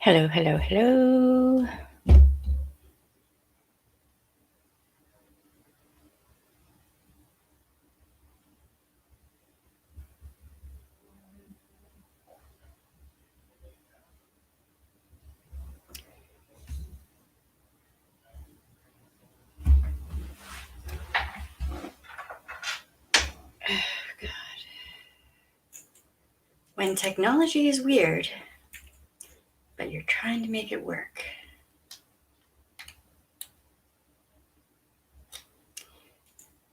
Hello, hello, hello. God. When technology is weird, but you're trying to make it work.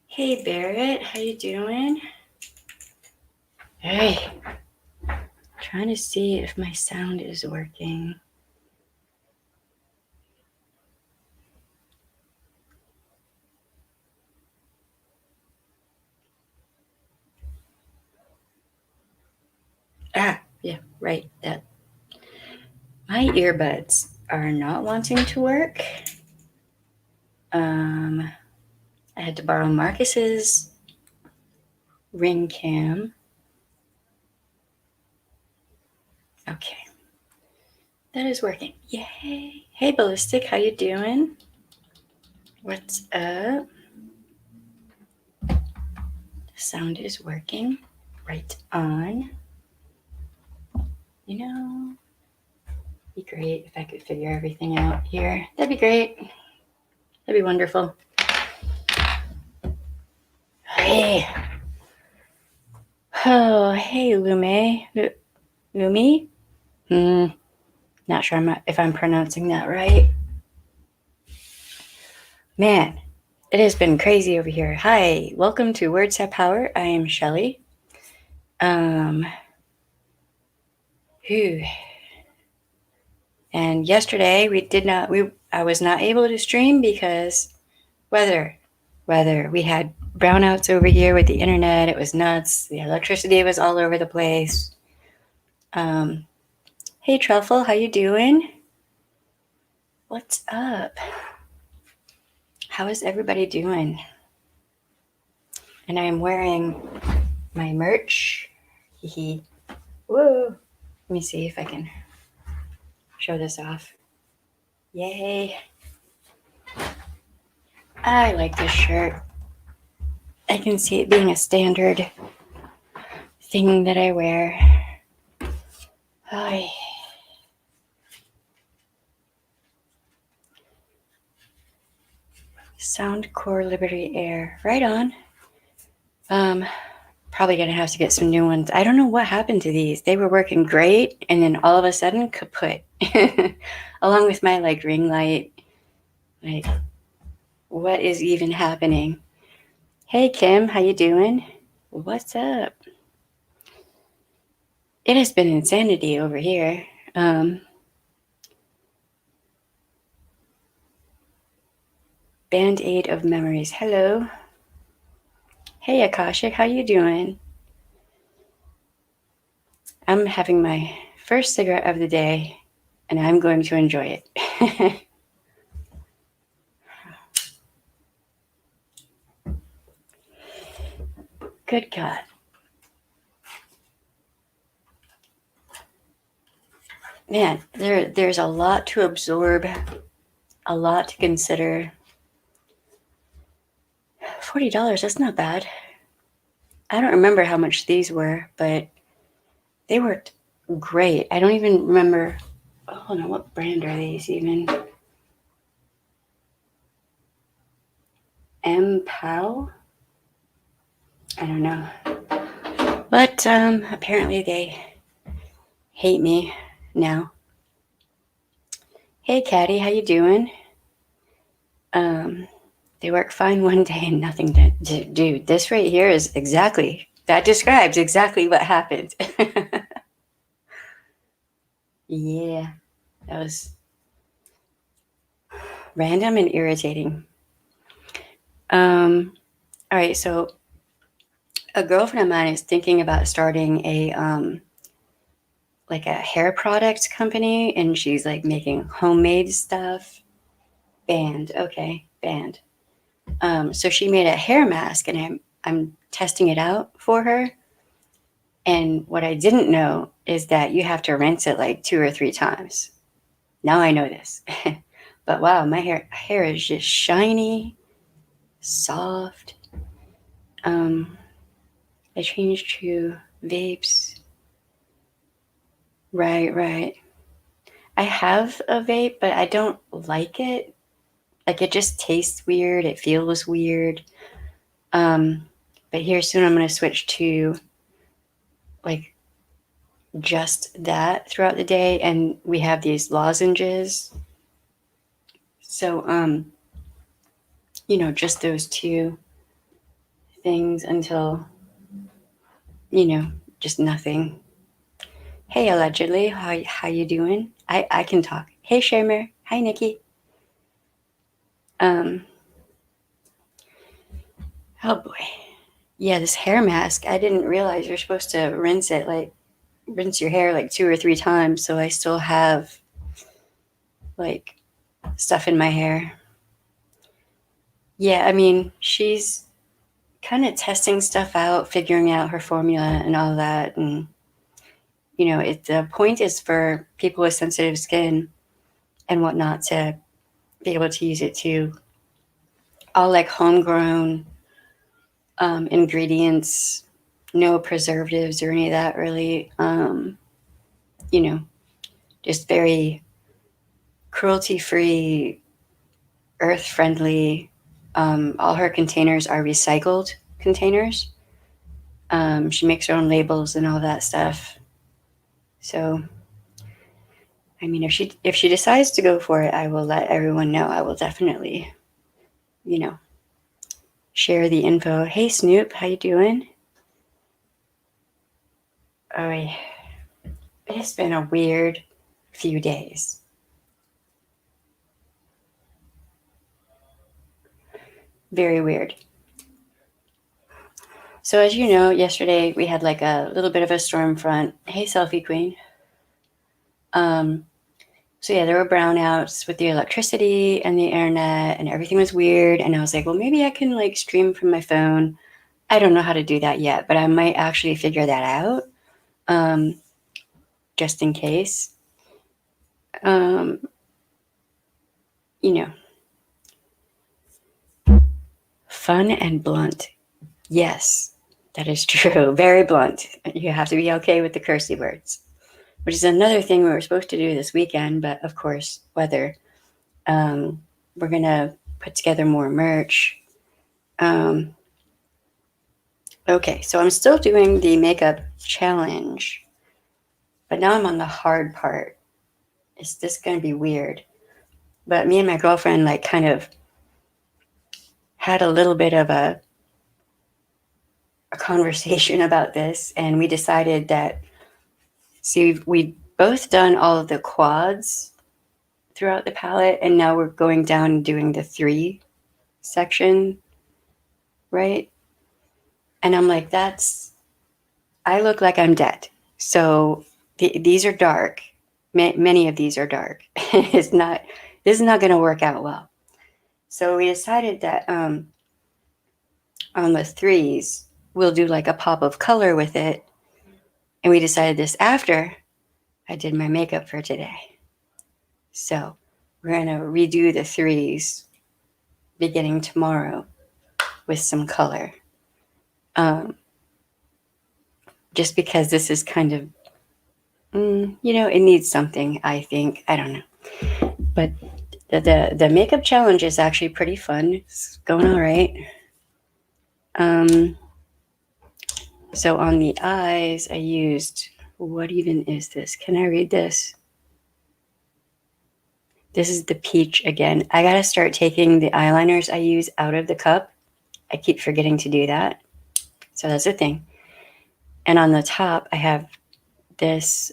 Hey Barrett, how you doing? Hey. Trying to see if my sound is working. Yeah, right. That my earbuds are not wanting to work. I had to borrow Marcus's ring cam. Okay. That is working. Yay. Hey Ballistic, how you doing? What's up? The sound is working. Right on. You know, it'd be great if I could figure everything out here. That'd be great. That'd be wonderful. Hey. Oh, hey, Lume. Lumi? Not sure if I'm pronouncing that right. Man, it has been crazy over here. Hi, welcome to Words Have Power. I am Shelly. And yesterday I was not able to stream because weather. We had brownouts over here with the internet. It was nuts. The electricity was all over the place. Hey Truffle, how you doing? What's up? How is everybody doing? And I am wearing my merch. Whoa. Let me see if I can show this off. Yay. I like this shirt. I can see it being a standard thing that I wear. Hi. Soundcore Liberty Air. Right on. Probably gonna have to get some new ones. I don't know what happened to these. They were working great, and then all of a sudden, kaput. Along with my ring light. Like, what is even happening? Hey Kim, how you doing? What's up? It has been insanity over here. Band-Aid of Memories. Hello. Hey Akashik, how you doing? I'm having my first cigarette of the day, and I'm going to enjoy it. Good God. Man, there's a lot to absorb, a lot to consider. $40, that's not bad. I don't remember how much these were, but they worked great. I don't even remember. Oh, hold on, what brand are these even? M-Pow? I don't know. But apparently they hate me now. Hey, Caddy, how you doing? They work fine one day and nothing to do. This right here is that describes exactly what happened. Yeah, that was random and irritating. All right, so a girlfriend of mine is thinking about starting a hair products company, and she's making homemade stuff. Band. So she made a hair mask, and I'm testing it out for her. And what I didn't know is that you have to rinse it 2 or 3 times. Now I know this. But wow, my hair is just shiny, soft. I changed to vapes. Right. I have a vape, but I don't like it. Like it just tastes weird. It feels weird. But here soon I'm going to switch to like just that throughout the day. And we have these lozenges. So, just those two things until, just nothing. Hey, allegedly, how you doing? I can talk. Hey, Shamer. Hi, Nikki. Oh boy. Yeah, this hair mask. I didn't realize you're supposed to rinse your hair like 2 or 3 times. So I still have like stuff in my hair. Yeah, I mean, she's kind of testing stuff out, figuring out her formula and all that. And, the point is for people with sensitive skin and whatnot to be able to use it too. All like homegrown ingredients, no preservatives or any of that really. Just very cruelty free, earth friendly. All her containers are recycled containers. She makes her own labels and all that stuff. So, I mean, if she decides to go for it, I will let everyone know. I will definitely, share the info. Hey, Snoop, how you doing? Oh, it's been a weird few days. Very weird. So as you know, yesterday we had like a little bit of a storm front. Hey, selfie queen. So yeah, there were brownouts with the electricity and the internet, and everything was weird. And I was like, well, maybe I can like stream from my phone. I don't know how to do that yet, but I might actually figure that out, just in case. Um, you know, Fun and blunt. Yes, that is true. Very blunt. You have to be okay with the cursey words, which is another thing we were supposed to do this weekend, but of course, weather. We're going to put together more merch. Okay, so I'm still doing the makeup challenge, but now I'm on the hard part. Is this going to be weird? But me and my girlfriend, like, kind of had a little bit of a conversation about this, and we decided that, see, we've both done all of the quads throughout the palette, and now we're going down and doing the 3 section, right? And I'm like, I look like I'm dead. So these are dark. Many of these are dark. This is not going to work out well. So we decided that on the 3s, we'll do like a pop of color with it. And we decided this after I did my makeup for today. So we're going to redo the 3s beginning tomorrow with some color. Just because this is kind of, it needs something, I think. I don't know. But the makeup challenge is actually pretty fun. It's going all right. So on the eyes, I used, what even is this? Can I read this? This is the peach again. I got to start taking the eyeliners I use out of the cup. I keep forgetting to do that. So that's a thing. And on the top, I have this,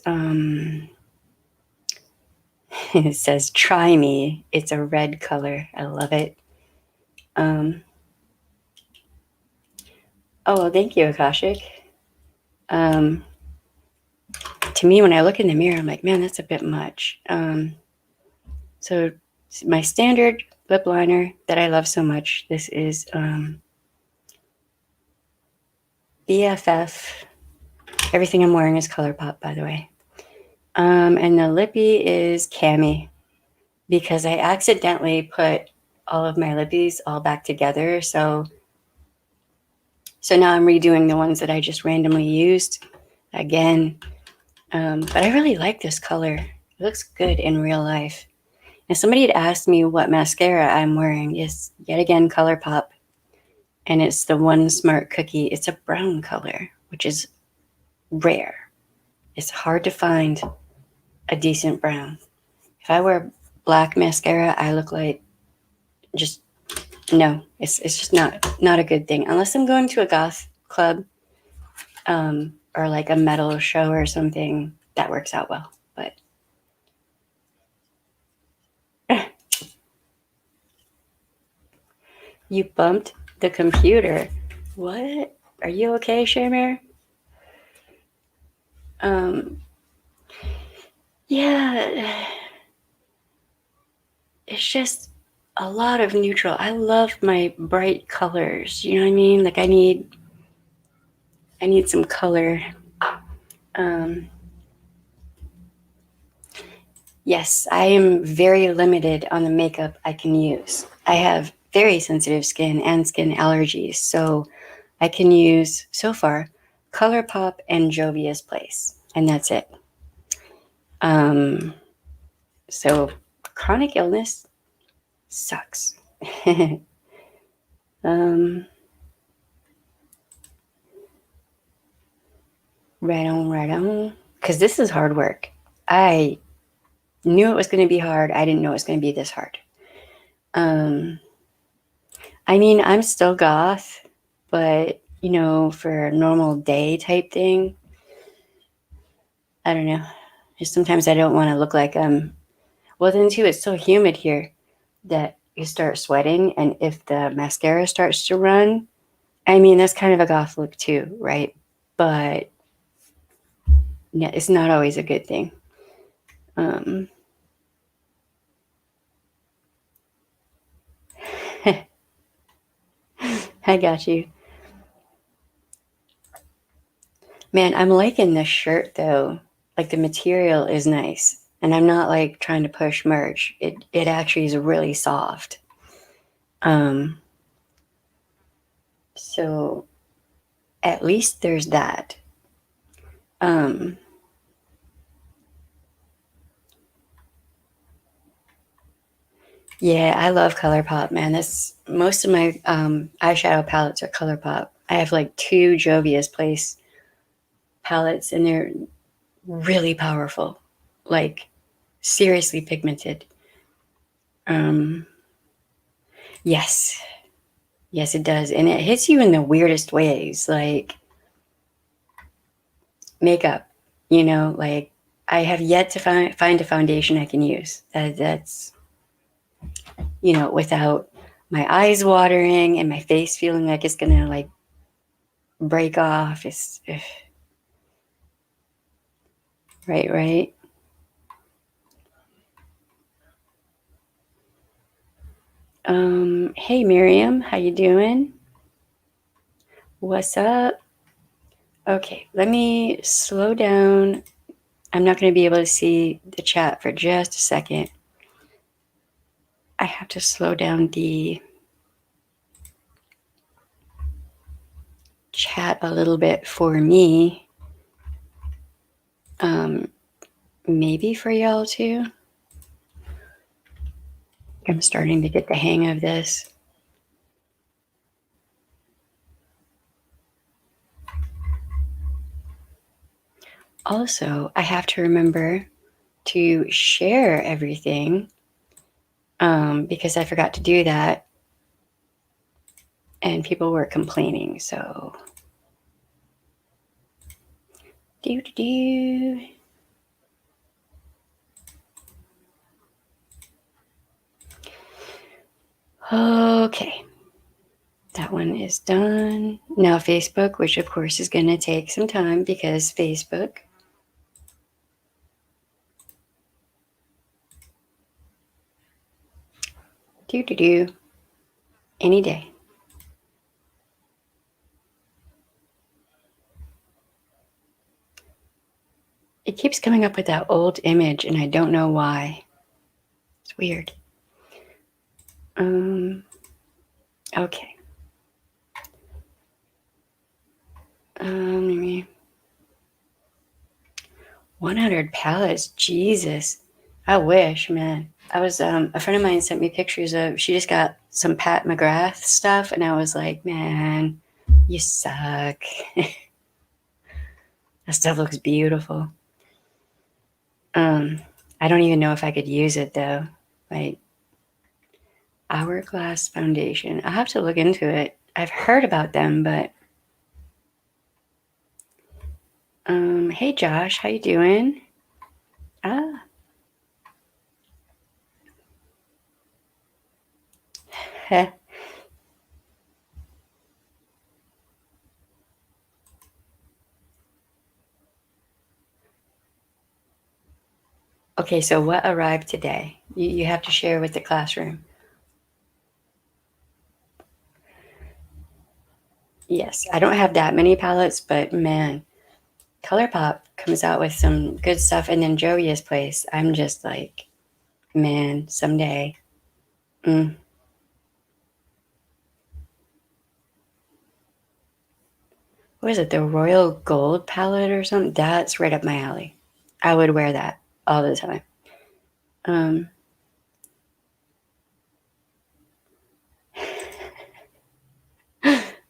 it says, try me. It's a red color. I love it. Oh, thank you, Akashic. To me, when I look in the mirror, I'm like, man, that's a bit much. So my standard lip liner that I love so much, this is BFF. Everything I'm wearing is ColourPop, by the way. And the lippy is Cami. because I accidentally put all of my lippies all back together. So now I'm redoing the ones that I just randomly used again. But I really like this color. It looks good in real life. And somebody had asked me what mascara I'm wearing. It's yet again ColourPop. And it's the One Smart Cookie. It's a brown color, which is rare. It's hard to find a decent brown. If I wear black mascara, I look like just no. It's just not a good thing unless I'm going to a goth club or like a metal show or something. That works out well. But you bumped the computer. What? Are you okay, Shamer? Yeah. It's just a lot of neutral. I love my bright colors. You know what I mean? Like I need some color. Yes, I am very limited on the makeup I can use. I have very sensitive skin and skin allergies, so I can use so far ColourPop and Jovia's Place, and that's it. So chronic illness sucks. Right on. Because this is hard work. I knew it was going to be hard. I didn't know it was going to be this hard. I mean, I'm still goth, but for a normal day type thing, I don't know. Just sometimes I don't want to look like well, then too, it's so humid here that you start sweating, and if the mascara starts to run, I mean, that's kind of a goth look too, right? But yeah, it's not always a good thing. I got you. Man, I'm liking this shirt though. Like the material is nice. And I'm not like trying to push merch. It actually is really soft. So at least there's that. Yeah, I love ColourPop, man. That's most of my eyeshadow palettes are ColourPop. I have like 2 Jovia's Place palettes, and they're really powerful, like seriously pigmented. Yes, yes, it does, and it hits you in the weirdest ways, like makeup. Like I have yet to find a foundation I can use that's without my eyes watering and my face feeling like it's gonna like break off. It's right. Hey Miriam, how you doing? What's up? Okay, let me slow down. I'm not going to be able to see the chat for just a second. I have to slow down the chat a little bit for me. Maybe for y'all too. I'm starting to get the hang of this. Also, I have to remember to share everything because I forgot to do that and people were complaining. So, Okay, that one is done. Now Facebook, which of course is going to take some time because Facebook. Any day. It keeps coming up with that old image and I don't know why. It's weird. Okay. 100 pallets. Jesus. I wish, man. I was a friend of mine sent me pictures of, she just got some Pat McGrath stuff, and I was like, man, you suck. That stuff looks beautiful. I don't even know if I could use it though. Like, Hourglass Foundation. I'll have to look into it. I've heard about them, but hey Josh, how you doing? Ah. Heh. Okay, so what arrived today? You have to share with the classroom. Yes, I don't have that many palettes, but man, ColourPop comes out with some good stuff. And then Jovia's place, I'm just like, man, someday. What is it, the Royal Gold palette or something? That's right up my alley. I would wear that all the time.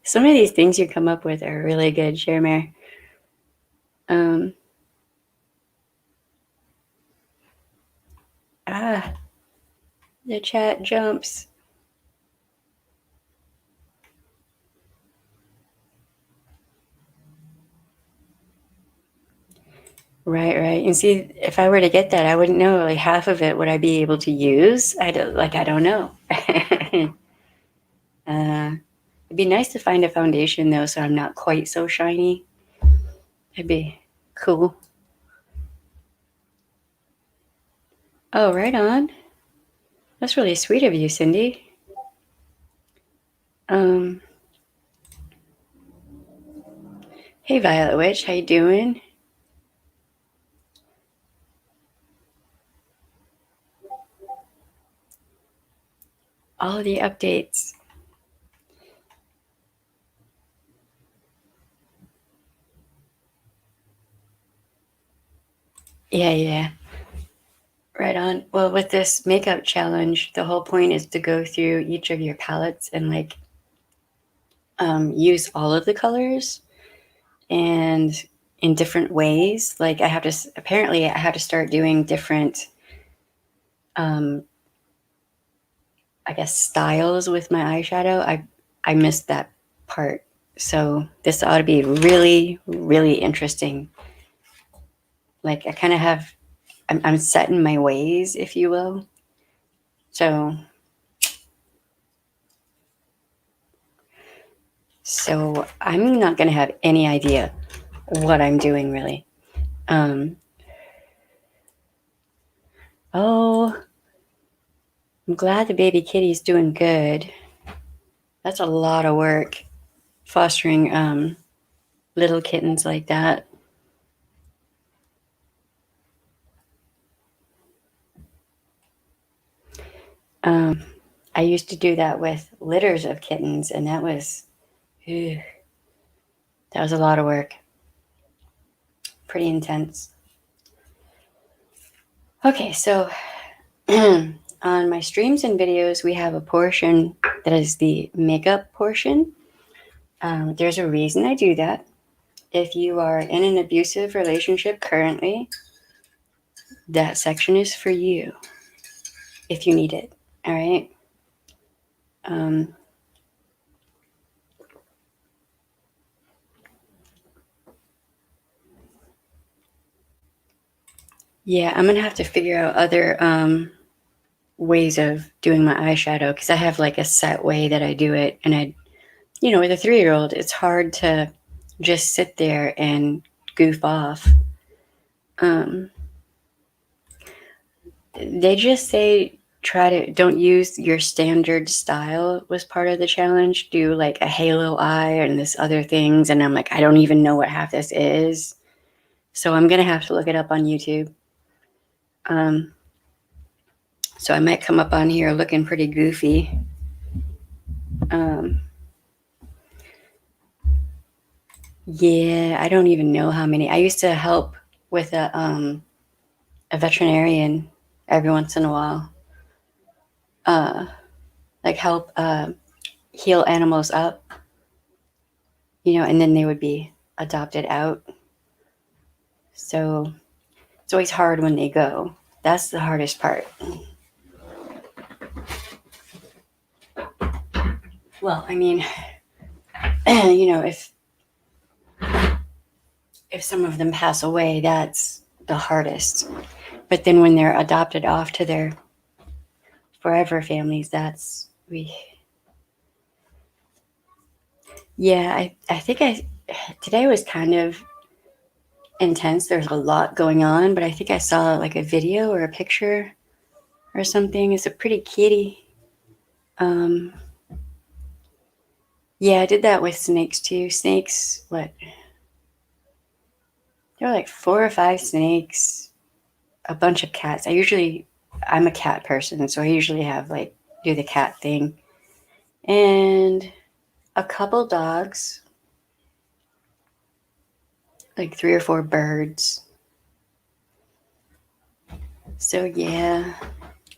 Some of these things you come up with are really good, Shermare. The chat jumps. Right. And see, if I were to get that, I wouldn't know. Like half of it, would I be able to use? I don't know. It'd be nice to find a foundation though, so I'm not quite so shiny. It'd be cool. Oh, right on. That's really sweet of you, Cindy. Hey, Violet Witch, how you doing? All of the updates. Yeah. Right on. Well, with this makeup challenge, the whole point is to go through each of your palettes and like use all of the colors and in different ways. Like I have to start doing different, I guess, styles with my eyeshadow. I missed that part. So this ought to be really, really interesting. Like I kind of have, I'm set in my ways, if you will. So I'm not going to have any idea what I'm doing really. Oh, I'm glad the baby kitty's doing good. That's a lot of work, fostering little kittens like that. I used to do that with litters of kittens, and that was a lot of work. Pretty intense. Okay, so on my streams and videos, we have a portion that is the makeup portion. There's a reason I do that. If you are in an abusive relationship currently, that section is for you if you need it. All right. Yeah, I'm gonna have to figure out other ways of doing my eyeshadow because I have like a set way that I do it, and with a 3-year-old, it's hard to just sit there and goof off. They just say don't use your standard style was part of the challenge. Do like a halo eye and this other things, and I'm like, I don't even know what half this is, so I'm gonna have to look it up on YouTube. So I might come up on here looking pretty goofy. Yeah, I don't even know how many. I used to help with a veterinarian every once in a while. Like help heal animals up, and then they would be adopted out. So it's always hard when they go. That's the hardest part. Well, I mean, if some of them pass away, that's the hardest. But then when they're adopted off to their forever families, yeah, I think today was kind of intense. There's a lot going on, but I think I saw like a video or a picture or something. It's a pretty kitty. Um, yeah, I did that with snakes too. Snakes, what? There were like 4 or 5 snakes, a bunch of cats. I'm a cat person, so I usually do the cat thing. And a couple dogs, like 3 or 4 birds. So yeah,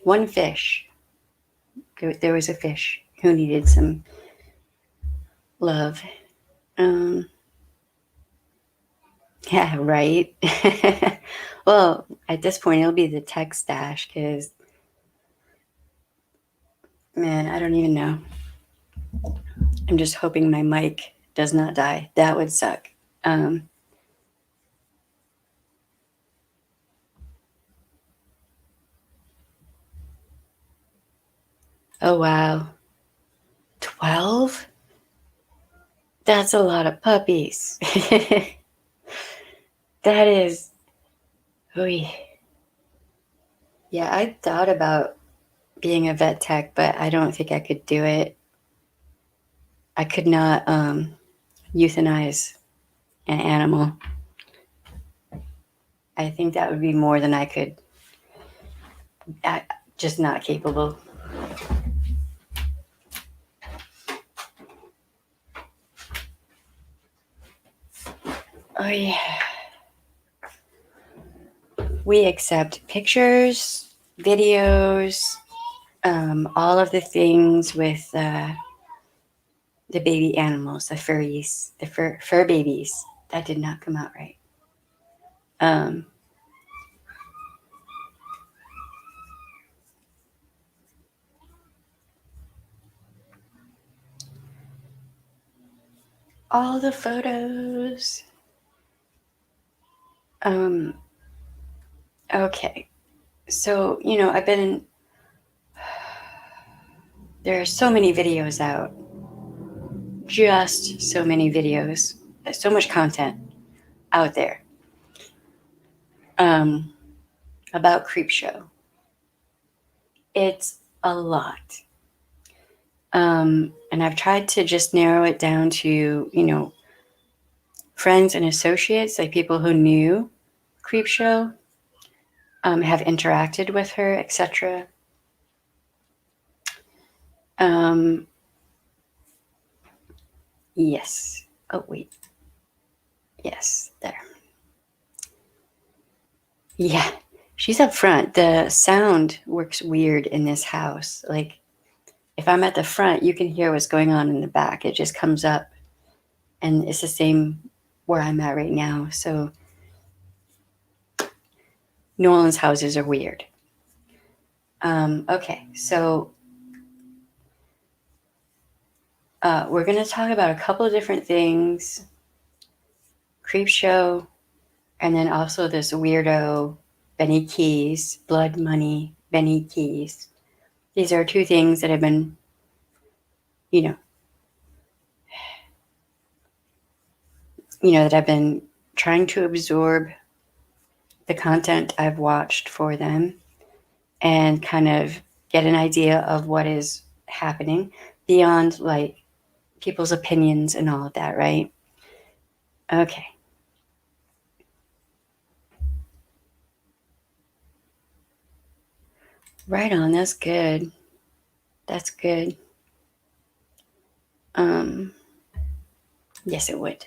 one fish. There was a fish who needed some love. Um, yeah, right. Well, at this point, it'll be the tech stash because, man, I don't even know. I'm just hoping my mic does not die. That would suck. Um, oh, wow. 12? That's a lot of puppies. That is. Oy. Yeah, I thought about being a vet tech, but I don't think I could do it. I could not euthanize an animal. I think that would be more than I could. Just not capable. Oh, yeah. We accept pictures, videos, all of the things with the baby animals, the furries, the fur babies. That did not come out right. Um, all the photos. Um, okay. So, there are so many videos out, just so many videos, so much content out there um, about Creepshow. It's a lot. And I've tried to just narrow it down to, friends and associates, like people who knew Creepshow, have interacted with her, etc. Um, yes. Oh, wait. Yes, there. Yeah, she's up front. The sound works weird in this house. Like, if I'm at the front, you can hear what's going on in the back. It just comes up, and it's the same where I'm at right now. So, New Orleans houses are weird. Okay, so we're going to talk about a couple of different things. Creepshow, and then also this weirdo Benny Keys, Blood Money Benny Keys. These are 2 things that have been, that I've been trying to absorb the content I've watched for them and kind of get an idea of what is happening beyond like people's opinions and all of that, right? Okay. Right on. That's good. That's good. Yes, it would.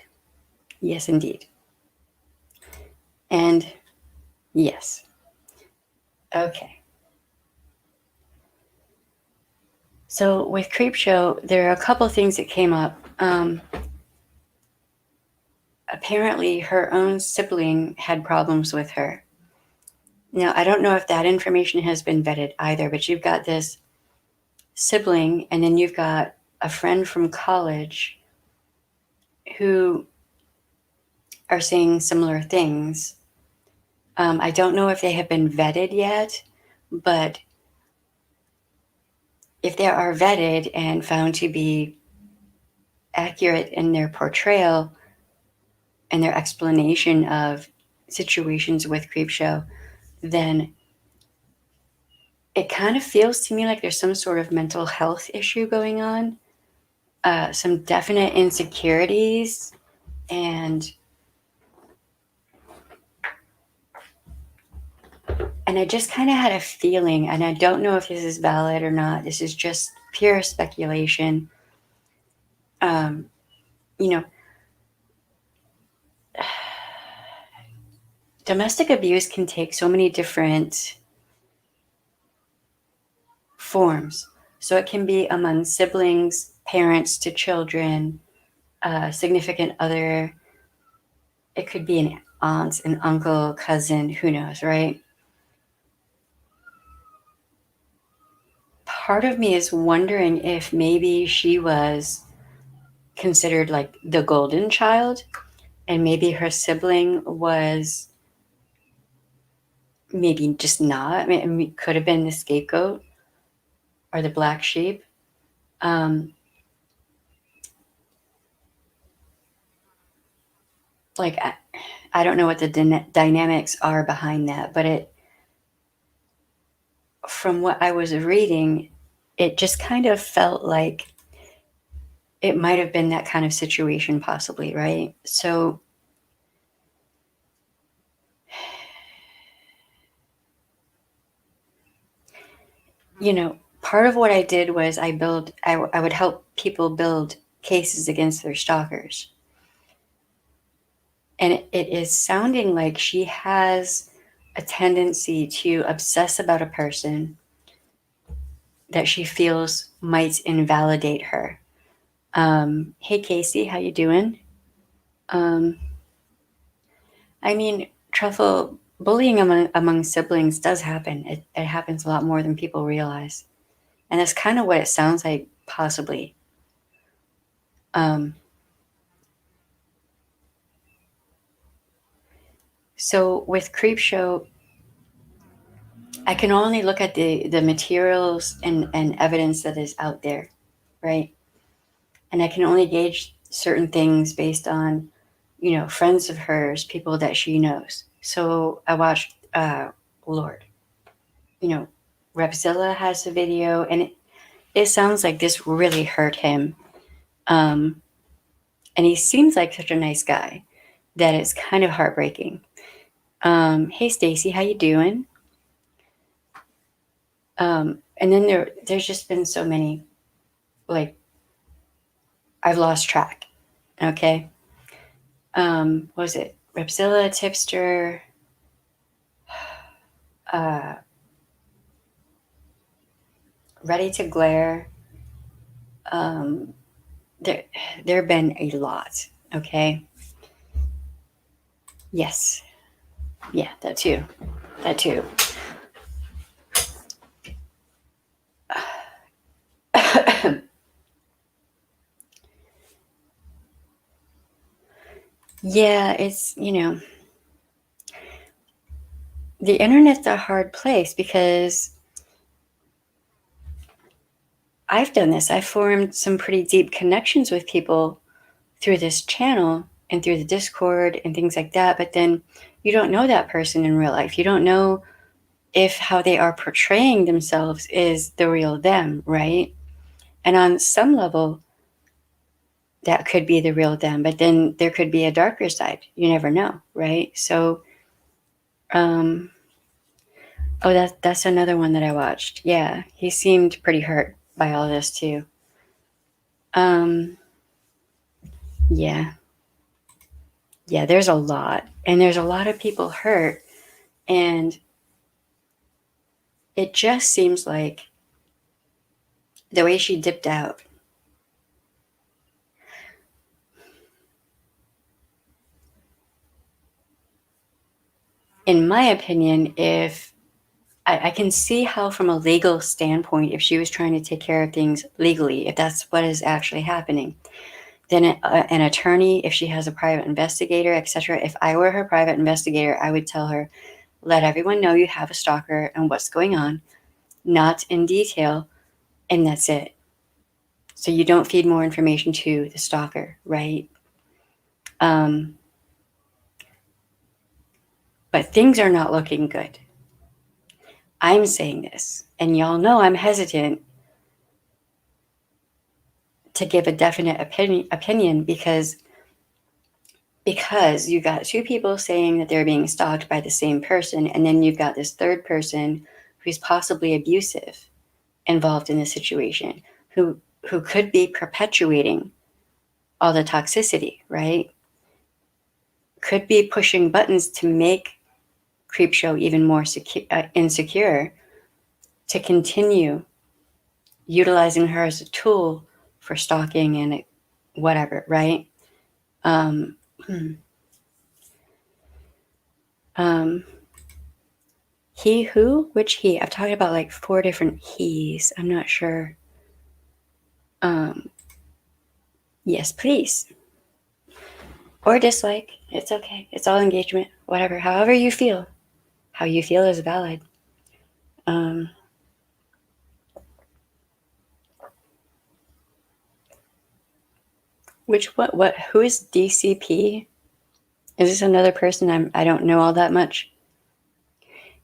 Yes, indeed. And yes. Okay. So with Creepshow, there are a couple things that came up. Apparently, her own sibling had problems with her. Now, I don't know if that information has been vetted either, but you've got this sibling, and then you've got a friend from college who are saying similar things. I don't know if they have been vetted yet, but if they are vetted and found to be accurate in their portrayal and their explanation of situations with Creepshow, then it kind of feels to me like there's some sort of mental health issue going on, some definite insecurities, and I just kind of had a feeling, and I don't know if this is valid or not. This is just pure speculation. Um, you know, domestic abuse can take so many different forms. So it can be among siblings, parents to children, significant other. It could be an aunt, an uncle, cousin, who knows, right? Part of me is wondering if maybe she was considered like the golden child, and maybe her sibling was maybe just not. I mean, it could have been the scapegoat or the black sheep. Um, like, I don't know what the dynamics are behind that, but from what I was reading, it just kind of felt like it might have been that kind of situation, possibly, right? So, part of what I did was I would help people build cases against their stalkers. And it is sounding like she has a tendency to obsess about a person that she feels might invalidate her. Hey Casey, how you doing? Um, I mean, truffle bullying among siblings does happen. It happens a lot more than people realize, and that's kind of what it sounds like, possibly. Um, so with Creepshow, I can only look at the materials and evidence that is out there, right? And I can only gauge certain things based on, friends of hers, people that she knows. So I watched, Lord, you know, Repzilla has a video, and it sounds like this really hurt him. Um, and he seems like such a nice guy that it's kind of heartbreaking. Hey Stacy, how you doing? And then there's just been so many, like, I've lost track. Okay. What was it? Repzilla, Tipster, uh, Ready to Glare. Um, there, there have been a lot. Okay. Yes. Yeah, that too. That too. Yeah, it's, the internet's a hard place because I've done this. I've formed some pretty deep connections with people through this channel and through the Discord and things like that. But then you don't know that person in real life. You don't know if how they are portraying themselves is the real them, right? And on some level, that could be the real them, but then there could be a darker side. You never know, right? So, um, Oh, that's another one that I watched. Yeah, he seemed pretty hurt by all this too. Um, yeah, yeah. There's a lot, and there's a lot of people hurt, and it just seems like the way she dipped out. In my opinion, if I can see how, from a legal standpoint, if she was trying to take care of things legally, if that's what is actually happening, then an attorney, if she has a private investigator, etc. If I were her private investigator, I would tell her, let everyone know you have a stalker and what's going on, not in detail, and that's it. So you don't feed more information to the stalker, right? But things are not looking good. I'm saying this, and y'all know I'm hesitant to give a definite opinion because you got two people saying that they're being stalked by the same person, and then you've got this third person who's possibly abusive involved in the situation, who could be perpetuating all the toxicity, right? Could be pushing buttons to make Creepshow even more insecure, to continue utilizing her as a tool for stalking and whatever, right? Um, um, he who? Which he? I've talked about like 4 different he's. I'm not sure. Yes, please. Or dislike. It's okay. It's all engagement. Whatever. However you feel. How you feel is valid. What? Who is DCP? Is this another person I don't know all that much?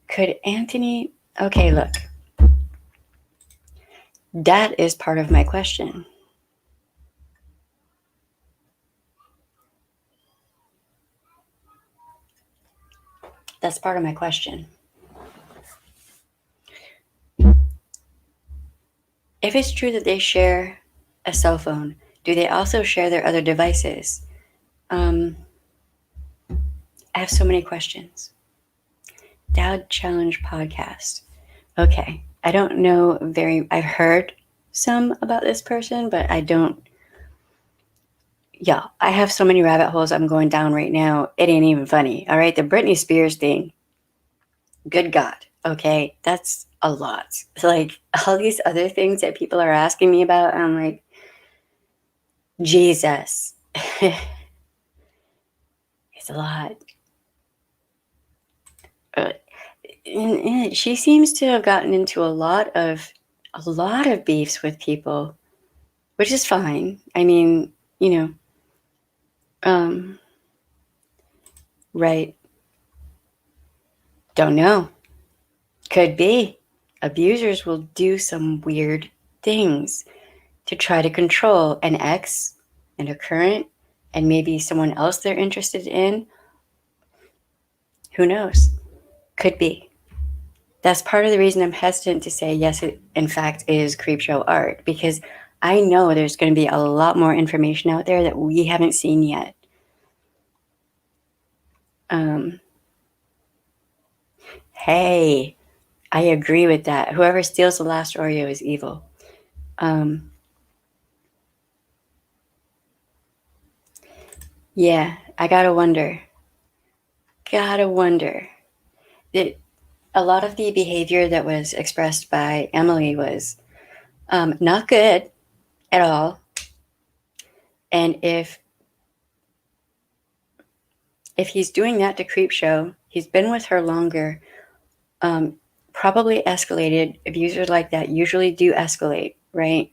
Could Anthony? Okay, look. That is part of my question. That's part of my question. If it's true that they share a cell phone, do they also share their other devices? I have so many questions. Dad Challenge podcast. Okay. I don't know I've heard some about this person, but I don't. Yeah, I have so many rabbit holes I'm going down right now. It ain't even funny. All right. The Britney Spears thing. Good God. Okay. That's a lot. Like all these other things that people are asking me about, I'm like, Jesus. It's a lot. She seems to have gotten into a lot of beefs with people, which is fine. I mean, um, right? Don't know. Could be. Abusers will do some weird things to try to control an ex and a current and maybe someone else they're interested in. Who knows? Could be. That's part of the reason I'm hesitant to say yes, it in fact is Creepshow Art, because I know there's going to be a lot more information out there that we haven't seen yet. Hey, I agree with that. Whoever steals the last Oreo is evil. Yeah, I gotta wonder. That a lot of the behavior that was expressed by Emily was not good at all. And if he's doing that to Creepshow, he's been with her longer. Probably escalated. Abusers like that usually do escalate, right?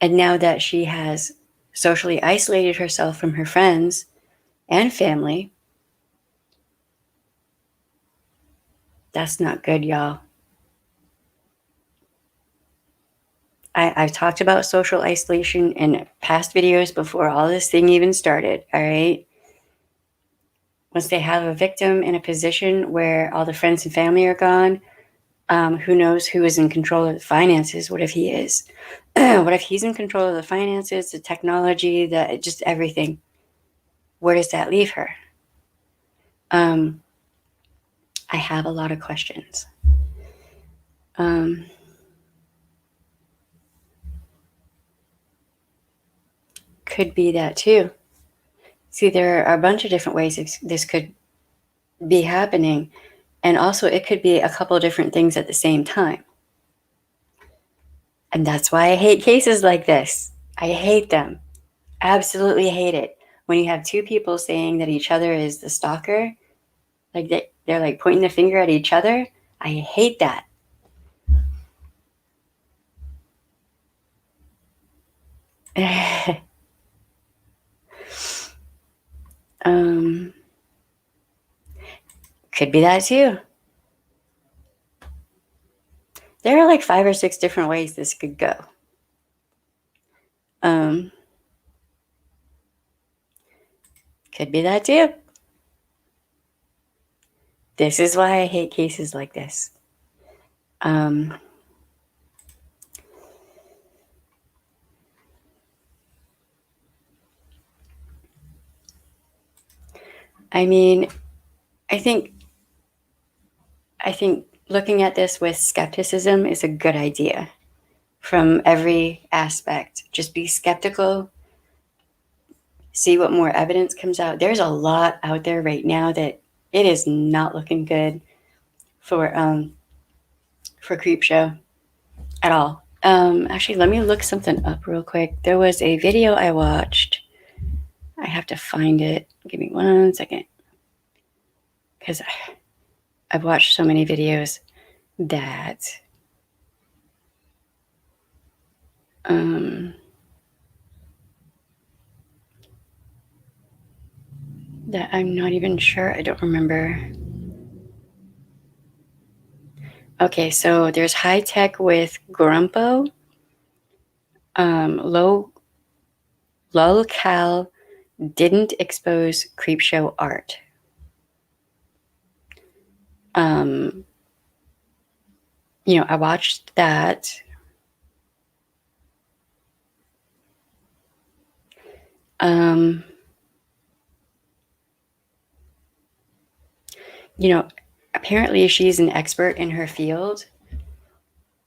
And now that she has socially isolated herself from her friends and family, that's not good, y'all. I've talked about social isolation in past videos before all this thing even started, all right? once they have a victim in a position where all the friends and family are gone, who knows who is in control of the finances? What if he is? What if he's in control of the finances, the technology, just everything? Where does that leave her? I have a lot of questions. Could be that too. See, there are a bunch of different ways this could be happening. And also, it could be a couple of different things at the same time. And that's why I hate cases like this. I hate them. Absolutely hate it. When you have two people saying that each other is the stalker, like they're like pointing the finger at each other. I hate that. Could be that too. There are like 5 or 6 different ways this could go. Could be that too. This is why I hate cases like this. I mean, I think looking at this with skepticism is a good idea from every aspect. Just be skeptical, see what more evidence comes out. There's a lot out there right now that it is not looking good for Creepshow at all. Actually, let me look something up real quick. There was a video I watched. I have to find it. Give me 1 second. Because I've watched so many videos that that I'm not even sure. I don't remember. Okay, so there's high tech with Grumpo, lolcal didn't expose Creepshow Art. I watched that. Apparently she's an expert in her field.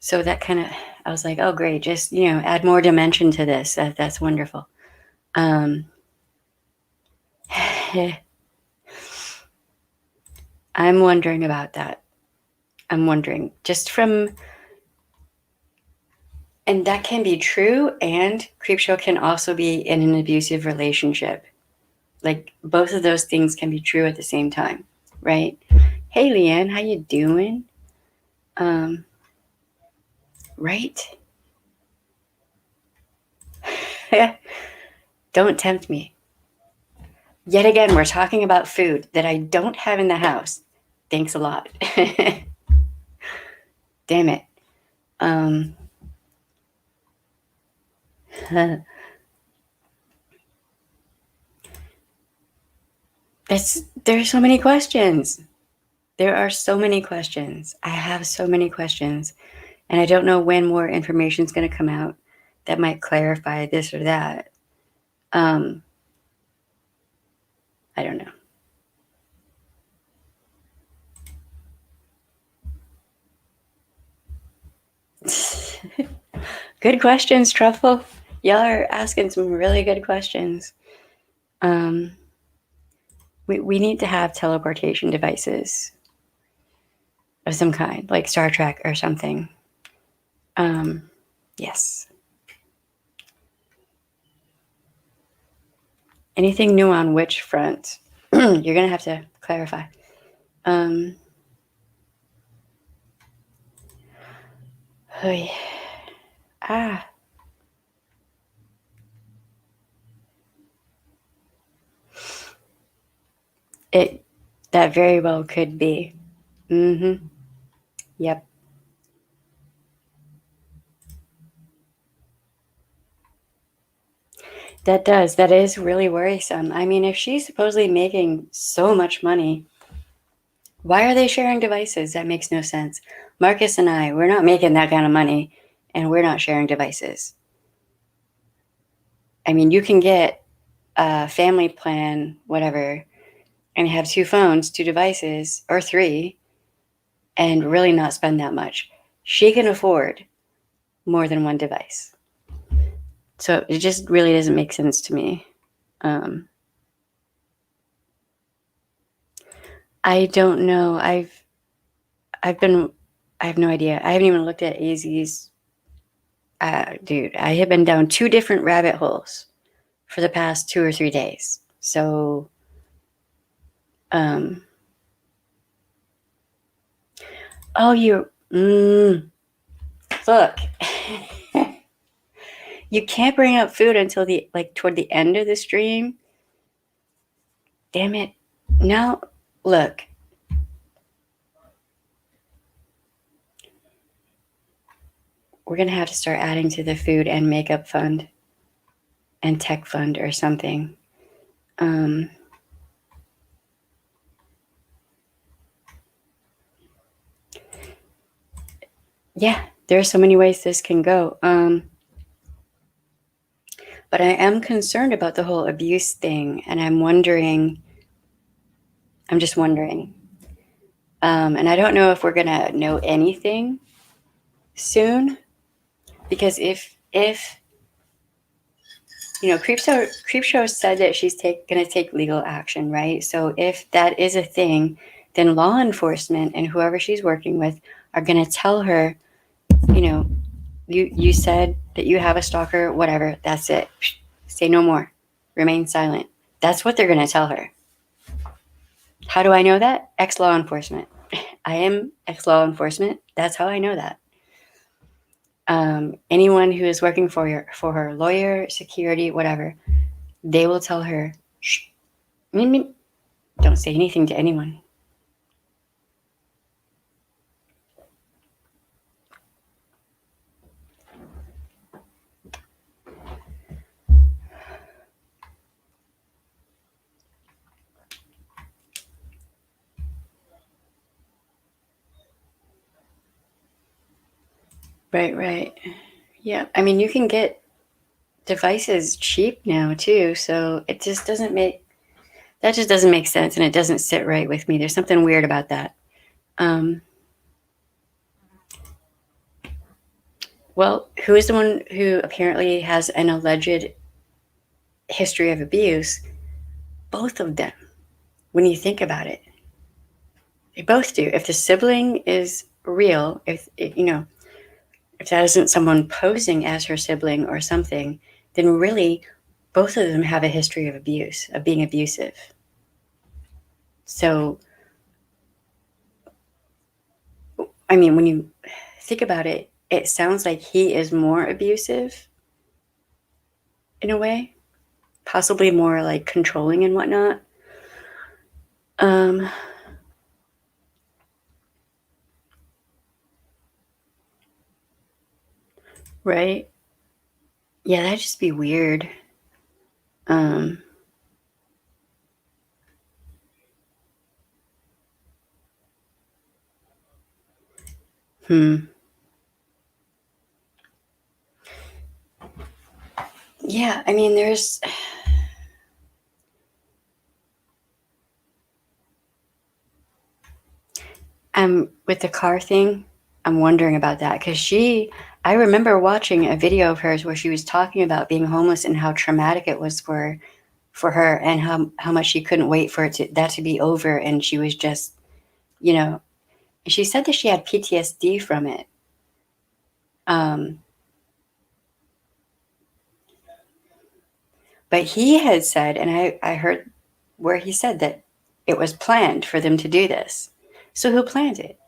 So that kind of, I was like, oh, great. Just, add more dimension to this. That's wonderful. I'm wondering about that. I'm wondering just from, and that can be true. And Creepshow can also be in an abusive relationship. Like both of those things can be true at the same time, right? Hey, Leanne, how you doing? Right? Don't tempt me. Yet again, we're talking about food that I don't have in the house. Thanks a lot. Damn it. There are so many questions. There are so many questions. I have so many questions. And I don't know when more information is going to come out that might clarify this or that. I don't know. Good questions, Truffle. Y'all are asking some really good questions. We need to have teleportation devices of some kind, like Star Trek or something. Yes. Anything new on which front? You're going to have to clarify. That very well could be. Yep. That does. That is really worrisome. I mean, if she's supposedly making so much money, why are they sharing devices? That makes no sense. Marcus and I, we're not making that kind of money, and we're not sharing devices. I mean, you can get a family plan, whatever, and have 2 phones, 2 devices, or 3, and really not spend that much. She can afford more than 1 device. So it just really doesn't make sense to me. I don't know. I have no idea. I haven't even looked at AZ's. Dude, I have been down 2 different rabbit holes for the past 2 or 3 days. So, oh, look, you can't bring up food until toward the end of the stream. Damn it. Now, look. We're going to have to start adding to the food and makeup fund and tech fund or something. Yeah, there are so many ways this can go. But I am concerned about the whole abuse thing, and I'm just wondering. And I don't know if we're going to know anything soon, because if Creepshow said that she's going to take legal action, right? So if that is a thing, then law enforcement and whoever she's working with are going to tell her, you said that you have a stalker, whatever, that's it. Say no more. Remain silent. That's what they're going to tell her. How do I know that? Ex-law enforcement. I am ex-law enforcement. That's how I know that. Anyone who is working for her, lawyer, security, whatever, they will tell her, shh, don't say anything to anyone. Right. Yeah. I mean, you can get devices cheap now too, so it just doesn't make sense, and it doesn't sit right with me. There's something weird about that. Well, who is the one who apparently has an alleged history of abuse? Both of them, when you think about it. They both do. If the sibling is real, if that isn't someone posing as her sibling or something, then really both of them have a history of abuse, of being abusive. So, I mean, when you think about it, it sounds like he is more abusive in a way, possibly more like controlling and whatnot. Right? Yeah, that'd just be weird. Yeah, I mean, with the car thing, I'm wondering about that because I remember watching a video of hers where she was talking about being homeless and how traumatic it was for her, and how much she couldn't wait for that to be over, and she was just, she said that she had PTSD from it. But he had said, and I heard where he said that it was planned for them to do this. So who planned it?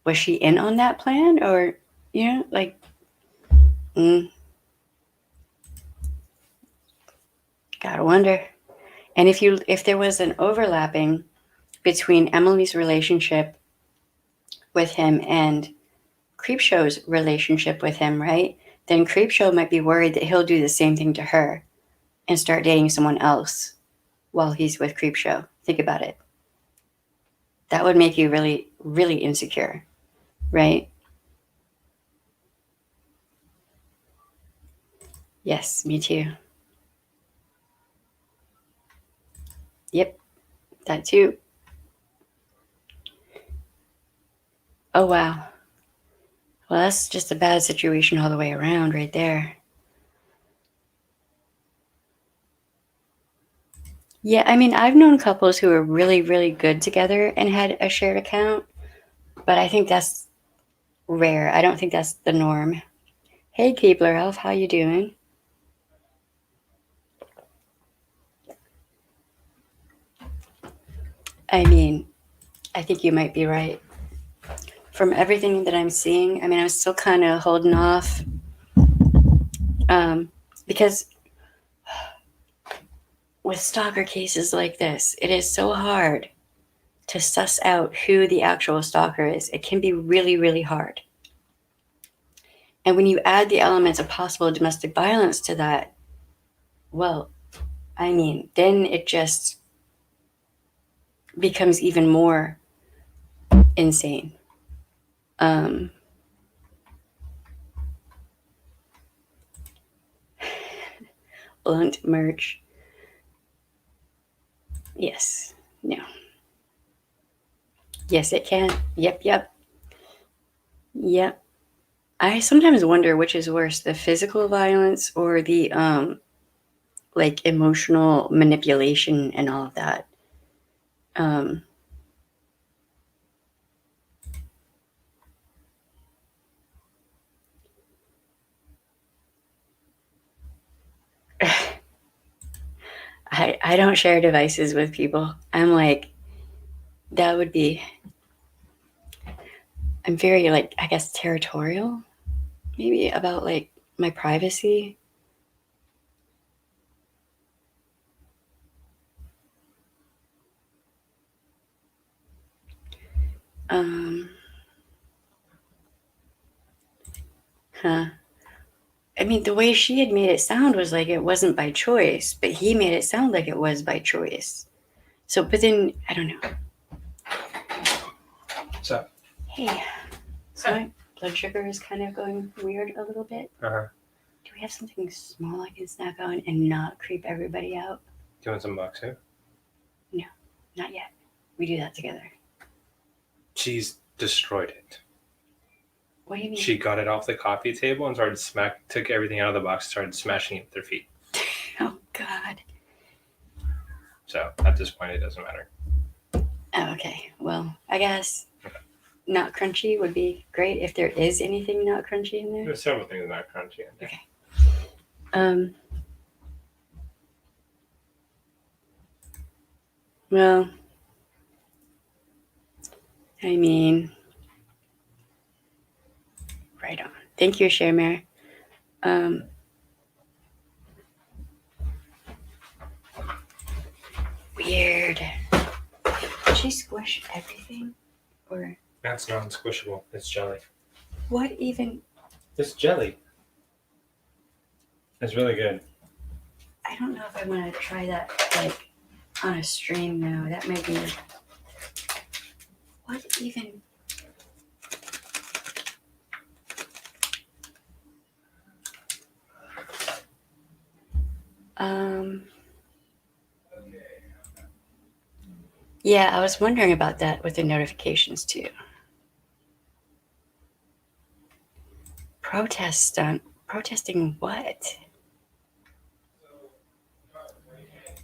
Was she in on that plan, or gotta wonder. And if there was an overlapping between Emily's relationship with him and Creepshow's relationship with him, right? Then Creepshow might be worried that he'll do the same thing to her and start dating someone else while he's with Creepshow. Think about it. That would make you really, really insecure, right? Yes, me too. Yep, that too. Oh, wow. Well, that's just a bad situation all the way around right there. Yeah, I mean, I've known couples who were really, really good together and had a shared account, but I think that's rare. I don't think that's the norm. Hey, Keebler Elf, how you doing? I mean, I think you might be right. From everything that I'm seeing, I mean, I'm still kind of holding off because with stalker cases like this, it is so hard to suss out who the actual stalker is. It can be really, really hard. And when you add the elements of possible domestic violence to that, well, I mean, then it just becomes even more insane. Blunt merch. Yes. No. Yes, it can. Yep, yep. Yep. I sometimes wonder which is worse, the physical violence or the like emotional manipulation and all of that. Um I don't share devices with people. I'm like, that would be, I'm very, like, I guess, territorial, maybe, about, like, my privacy. Um, huh. I mean, the way she had made it sound was like it wasn't by choice, but he made it sound like it was by choice. So, but then, I don't know. What's up? Hey, so my blood sugar is kind of going weird a little bit. Uh-huh. Do we have something small I can snack on and not creep everybody out? Do you want some boxer? No, not yet. We do that together. She's destroyed it. What do you mean? She got it off the coffee table and took everything out of the box, started smashing it with her feet. Oh, God. So at this point, it doesn't matter. Oh, okay. Well, I guess not crunchy would be great if there is anything not crunchy in there. There's several things not crunchy in there. Okay. Well, I mean, right on. Thank you, Shermare. Weird. Did she squish everything? Or That's non-squishable. It's jelly. what even? It's jelly. It's really good. I don't know if I want to try that, like, on a stream, though. That might be... What even? Yeah, I was wondering about that with the notifications, too. Protesting what?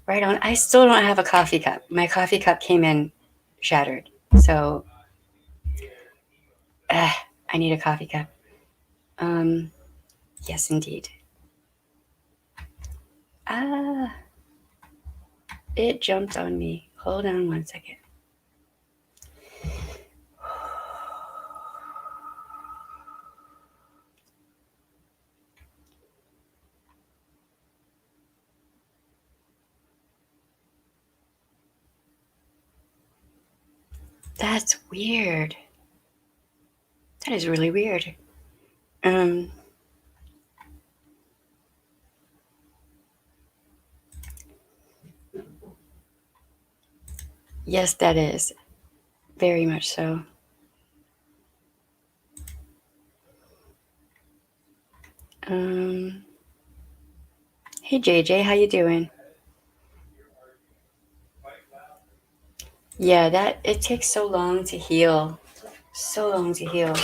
Right on. I still don't have a coffee cup. My coffee cup came in shattered. So, I need a coffee cup. Yes, indeed. It jumped on me. Hold on one second. That's weird. That is really weird. Yes, that is. Very much so. Hey JJ, how you doing? Yeah, that it takes so long to heal. So long to heal.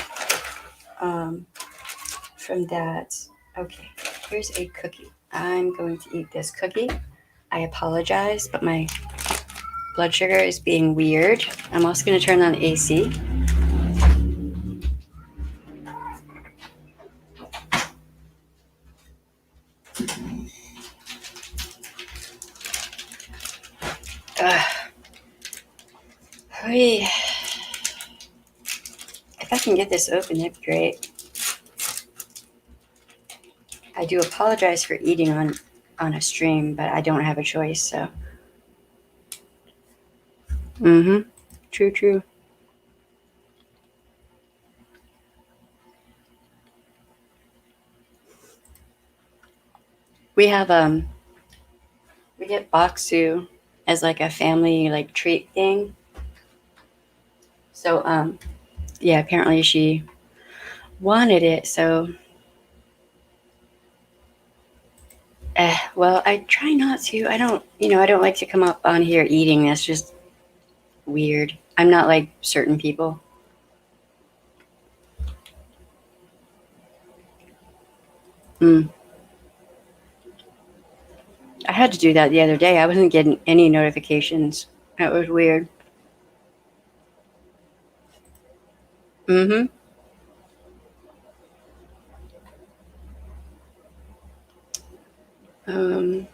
Um, from that. Okay, here's a cookie. I'm going to eat this cookie. I apologize, but my blood sugar is being weird. I'm also going to turn on AC. If I can get this open, that'd be great. I do apologize for eating on a stream, but I don't have a choice. So. Mm-hmm. True. True. We have we get baksu as like a family like treat thing. So yeah, apparently she wanted it. So well, I try not to. I don't like to come up on here eating. That's just weird. I'm not like certain people. Mm. I had to do that the other day. I wasn't getting any notifications. That was weird. Mm-hmm. Um,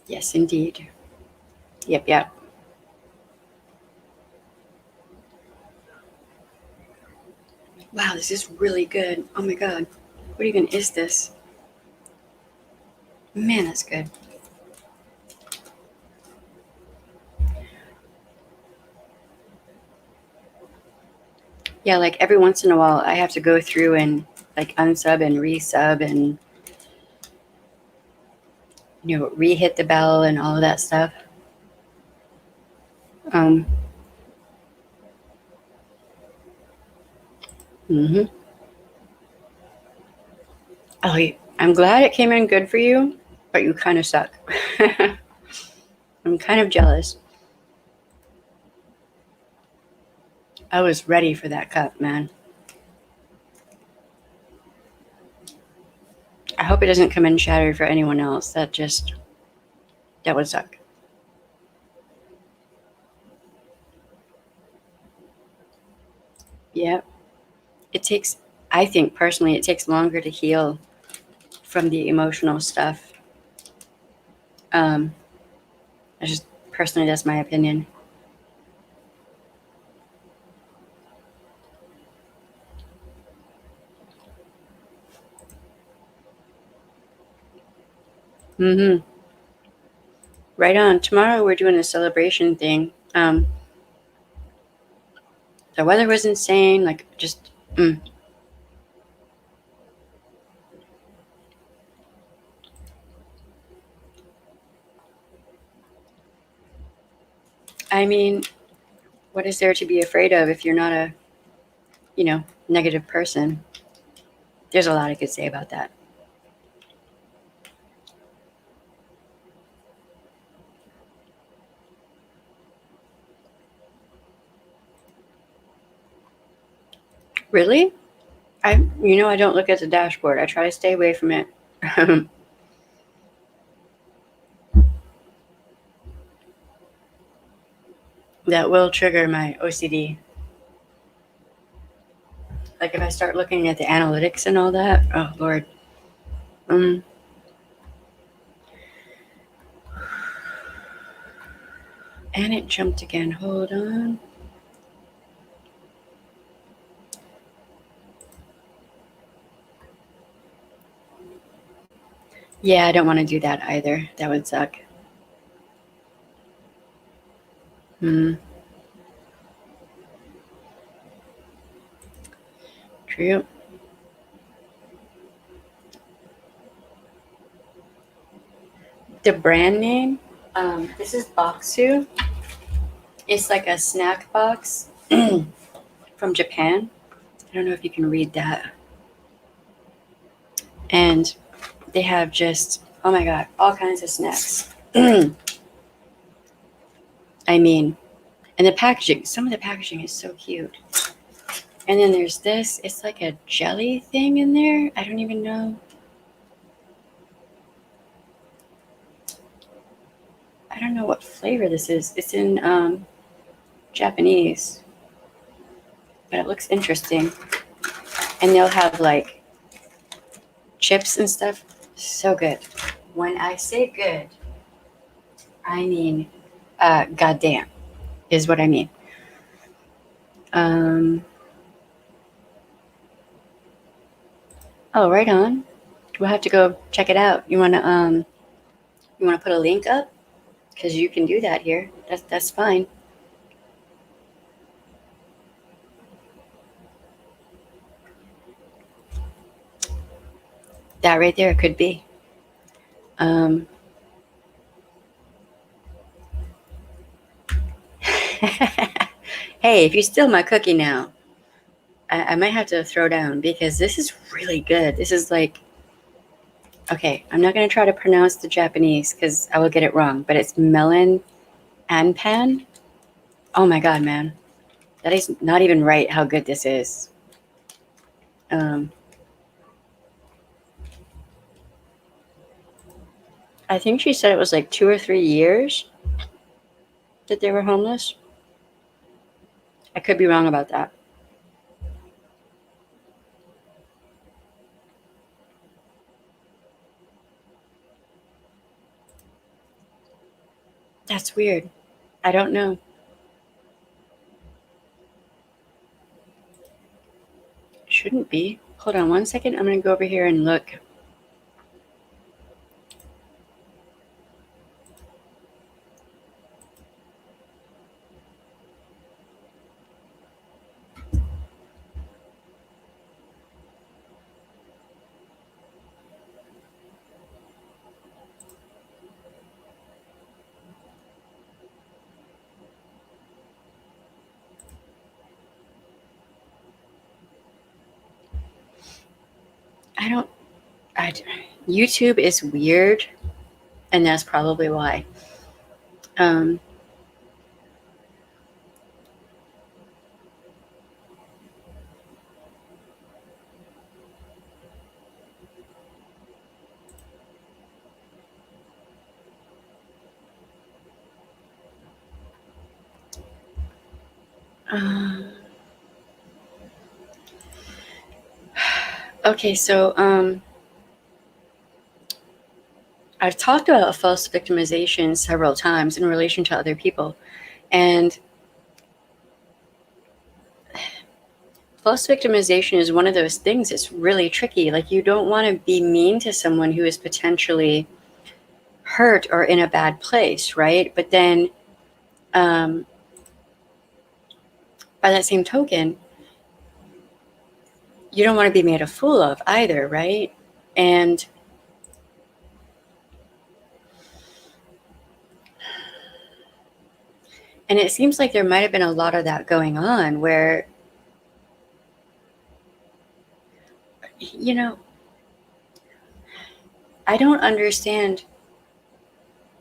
yes, indeed. Yep, yep. Wow, this is really good. Oh my god. What even is this? Man, that's good. Yeah, like every once in a while, I have to go through and like unsub and resub and re-hit the bell and all of that stuff. Um, hmm Oh, I'm glad it came in good for you, but you kind of suck. I'm kind of jealous. I was ready for that cup, man. I hope it doesn't come in shattered for anyone else. That would suck. Yeah. It takes, I think personally, it takes longer to heal from the emotional stuff. Um, personally, that's my opinion. Mm-hmm. Right on. Tomorrow we're doing a celebration thing. The weather was insane. Like, just, I mean, what is there to be afraid of if you're not a, negative person? There's a lot I could say about that. Really? I don't look at the dashboard. I try to stay away from it. That will trigger my OCD. Like if I start looking at the analytics and all that, oh Lord. Um, and it jumped again. Hold on. Yeah, I don't want to do that either. That would suck. Hmm. True. The brand name? This is Baksu. It's like a snack box from Japan. I don't know if you can read that. And they have just, oh my God, all kinds of snacks. I mean, and the packaging, some of the packaging is so cute. And then there's this, it's like a jelly thing in there. I don't even know. I don't know what flavor this is. It's in Japanese, but it looks interesting. And they'll have like chips and stuff. So good. When I say good, I mean goddamn is what I mean. Oh, right on. We'll have to go check it out. You wanna put a link up? Because you can do that here. That's fine. That right there could be. Hey, if you steal my cookie now, I might have to throw down because this is really good. This is like, okay, I'm not going to try to pronounce the Japanese because I will get it wrong, but it's melon and pan. Oh my God, man. That is not even right how good this is. I think she said it was like 2 or 3 years that they were homeless. I could be wrong about that. That's weird. I don't know. Shouldn't be. Hold on one second. I'm going to go over here and look. I don't. YouTube is weird, and that's probably why. Um, um, okay, so I've talked about false victimization several times in relation to other people, and false victimization is one of those things that's really tricky. Like, you don't want to be mean to someone who is potentially hurt or in a bad place, right? But then, by that same token, you don't want to be made a fool of either, right? And it seems like there might have been a lot of that going on where, you know, I don't understand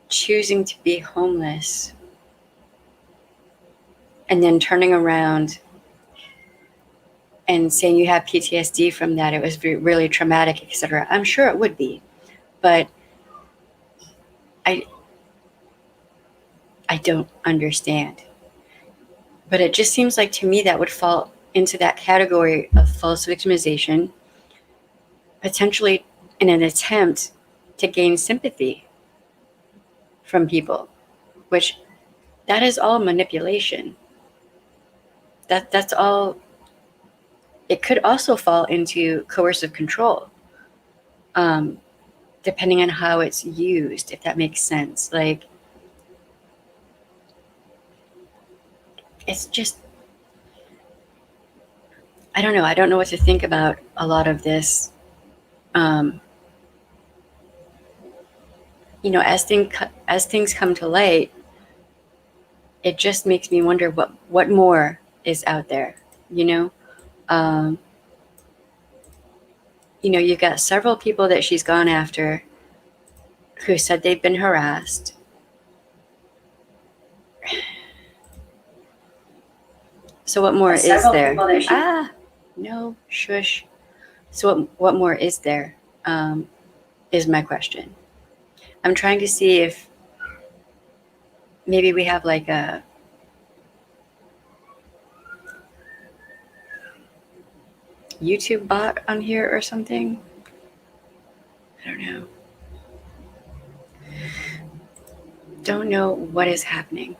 choosing to be homeless and then turning around and saying you have PTSD from that. It was really traumatic, etc. I'm sure it would be, but I don't understand. But it just seems like to me that would fall into that category of false victimization, potentially in an attempt to gain sympathy from people, which that is all manipulation. That's all. It could also fall into coercive control, depending on how it's used, if that makes sense. Like, it's just, I don't know. I don't know what to think about a lot of this. as things come to light, it just makes me wonder what more is out there. Um, you've got several people that she's gone after who said they've been harassed. So what more is there? No, shush. So what more is there? Is my question. I'm trying to see if maybe we have like a YouTube bot on here or something. I don't know. Don't know what is happening.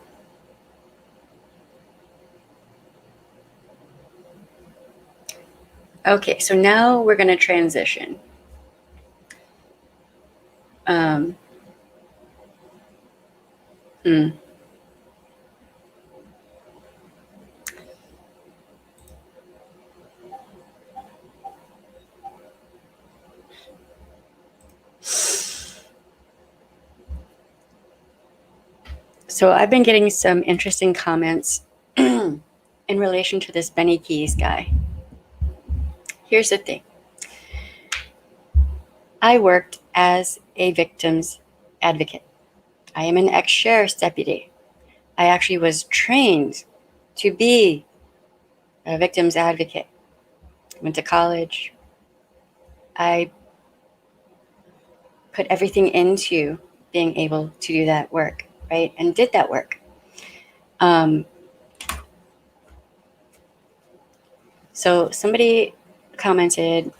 Okay, so now we're going to transition. Hmm. So I've been getting some interesting comments in relation to this Benny Keys guy. Here's the thing. I worked as a victim's advocate. I am an ex-sheriff's deputy. I actually was trained to be a victim's advocate. Went to college. I put everything into being able to do that work, right? And did that work. So somebody commented,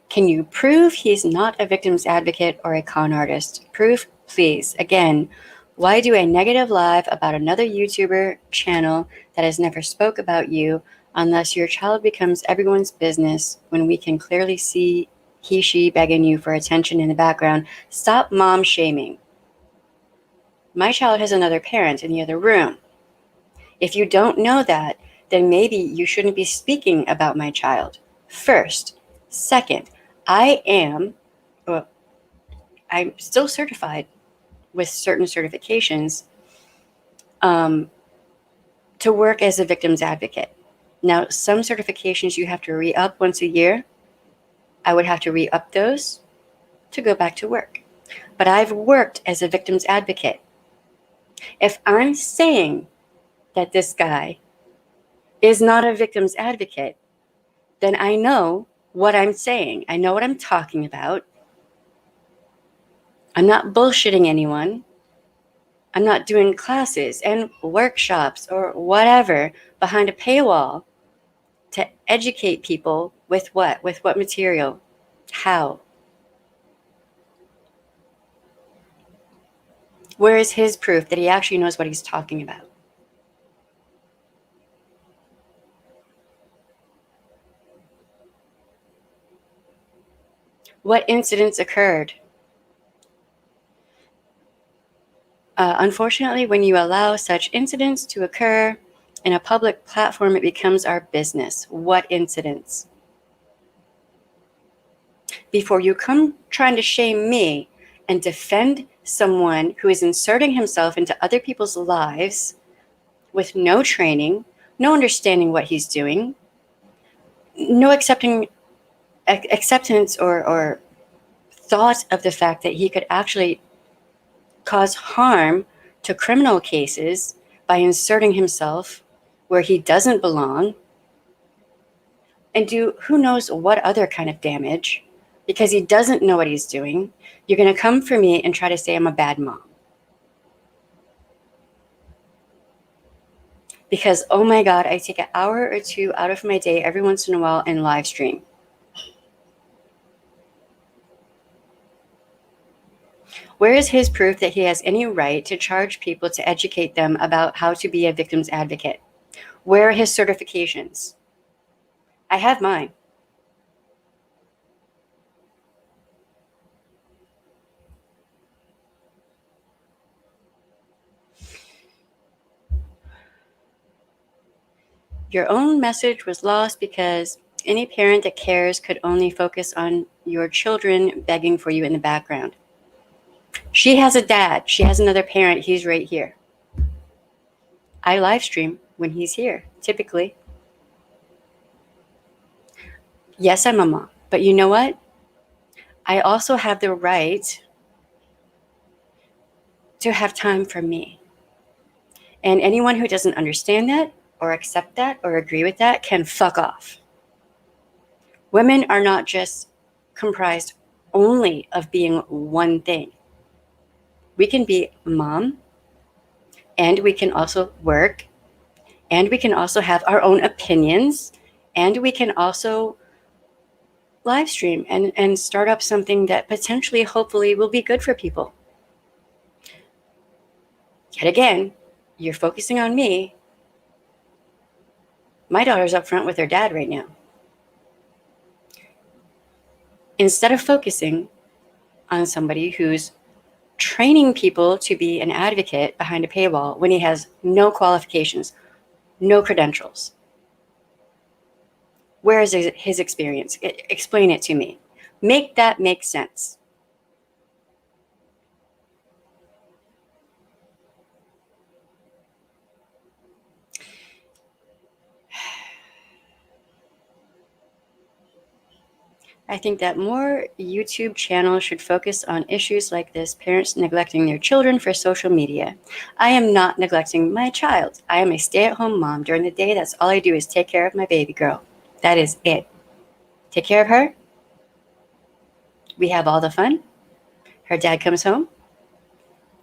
can you prove he's not a victim's advocate or a con artist? Proof, please. Again, why do a negative live about another YouTuber channel that has never spoke about you unless your child becomes everyone's business when we can clearly see she begging you for attention in the background? Stop mom shaming. My child has another parent in the other room. If you don't know that, then maybe you shouldn't be speaking about my child. First. Second, I'm still certified with certain certifications to work as a victim's advocate. Now, some certifications you have to re-up once a year. I would have to re-up those to go back to work. But I've worked as a victim's advocate. If I'm saying that this guy is not a victim's advocate, then I know what I'm saying. I know what I'm talking about. I'm not bullshitting anyone. I'm not doing classes and workshops or whatever behind a paywall to educate people with what? With what material? How? Where is his proof that he actually knows what he's talking about? What incidents occurred? Unfortunately, when you allow such incidents to occur in a public platform, it becomes our business. What incidents? Before you come trying to shame me and defend someone who is inserting himself into other people's lives with no training, no understanding what he's doing, no acceptance or thought of the fact that he could actually cause harm to criminal cases by inserting himself where he doesn't belong and do who knows what other kind of damage because he doesn't know what he's doing. You're going to come for me and try to say I'm a bad mom. Because, oh my God, I take an hour or two out of my day every once in a while and live stream. Where is his proof that he has any right to charge people to educate them about how to be a victim's advocate? Where are his certifications? I have mine. Your own message was lost because any parent that cares could only focus on your children begging for you in the background. She has a dad. She has another parent. He's right here. I live stream when he's here, typically. Yes, I'm a mom. But you know what? I also have the right to have time for me. And anyone who doesn't understand that or accept that or agree with that can fuck off. Women are not just comprised only of being one thing. We can be mom, and we can also work, and we can also have our own opinions, and we can also live stream and start up something that potentially, hopefully, will be good for people. Yet again, you're focusing on me. My daughter's up front with her dad right now. Instead of focusing on somebody who's training people to be an advocate behind a paywall when he has no qualifications, no credentials. Where is his experience? Explain it to me. Make that make sense. I think that more YouTube channels should focus on issues like this, parents neglecting their children for social media. I am not neglecting my child. I am a stay-at-home mom. During the day, that's all I do is take care of my baby girl. That is it. Take care of her. We have all the fun. Her dad comes home.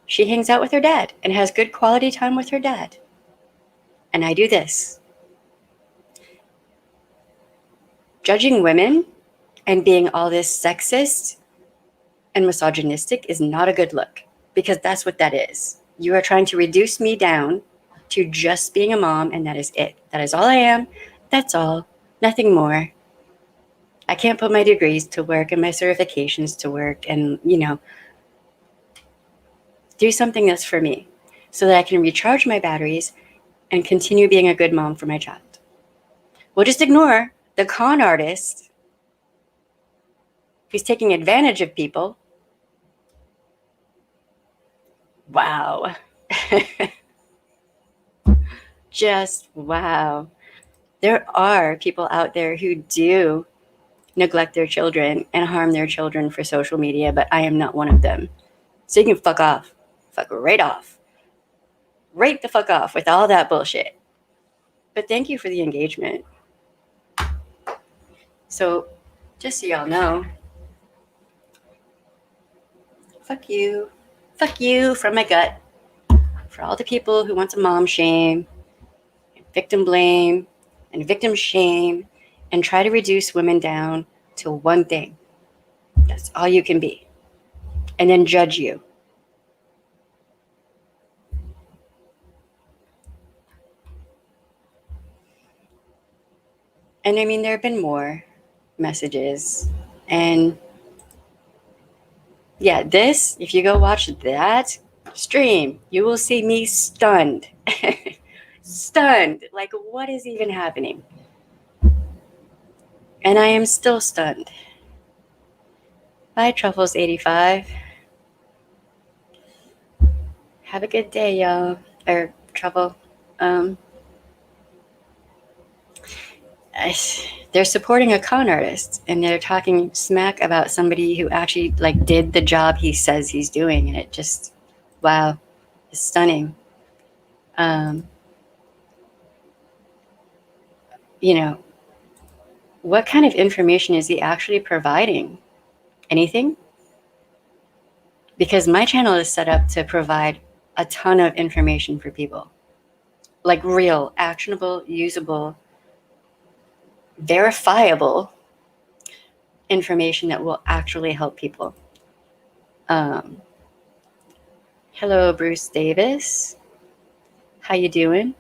She hangs out with her dad and has good quality time with her dad. And I do this. Judging women and being all this sexist and misogynistic is not a good look, because that's what that is. You are trying to reduce me down to just being a mom, and that is it. That is all I am. That's all. Nothing more. I can't put my degrees to work and my certifications to work and, do something that's for me so that I can recharge my batteries and continue being a good mom for my child. We'll just ignore the con artist who's taking advantage of people. Wow. Just wow. There are people out there who do neglect their children and harm their children for social media, but I am not one of them. So you can fuck off. Fuck right off. Right the fuck off with all that bullshit. But thank you for the engagement. So, just so y'all know, fuck you. Fuck you from my gut. For all the people who want to mom shame, victim blame, and victim shame, and try to reduce women down to one thing. That's all you can be. And then judge you. And I mean, there have been more messages. And yeah, this, if you go watch that stream, you will see me stunned. Stunned. Like, what is even happening? And I am still stunned. Bye, Truffles85. Have a good day, y'all. Or Truffle. They're supporting a con artist, and they're talking smack about somebody who actually did the job he says he's doing, and it just, wow, it's stunning. What kind of information is he actually providing? Anything? Because my channel is set up to provide a ton of information for people, like real, actionable, usable, verifiable information that will actually help people. Hello, Bruce Davis. How you doing?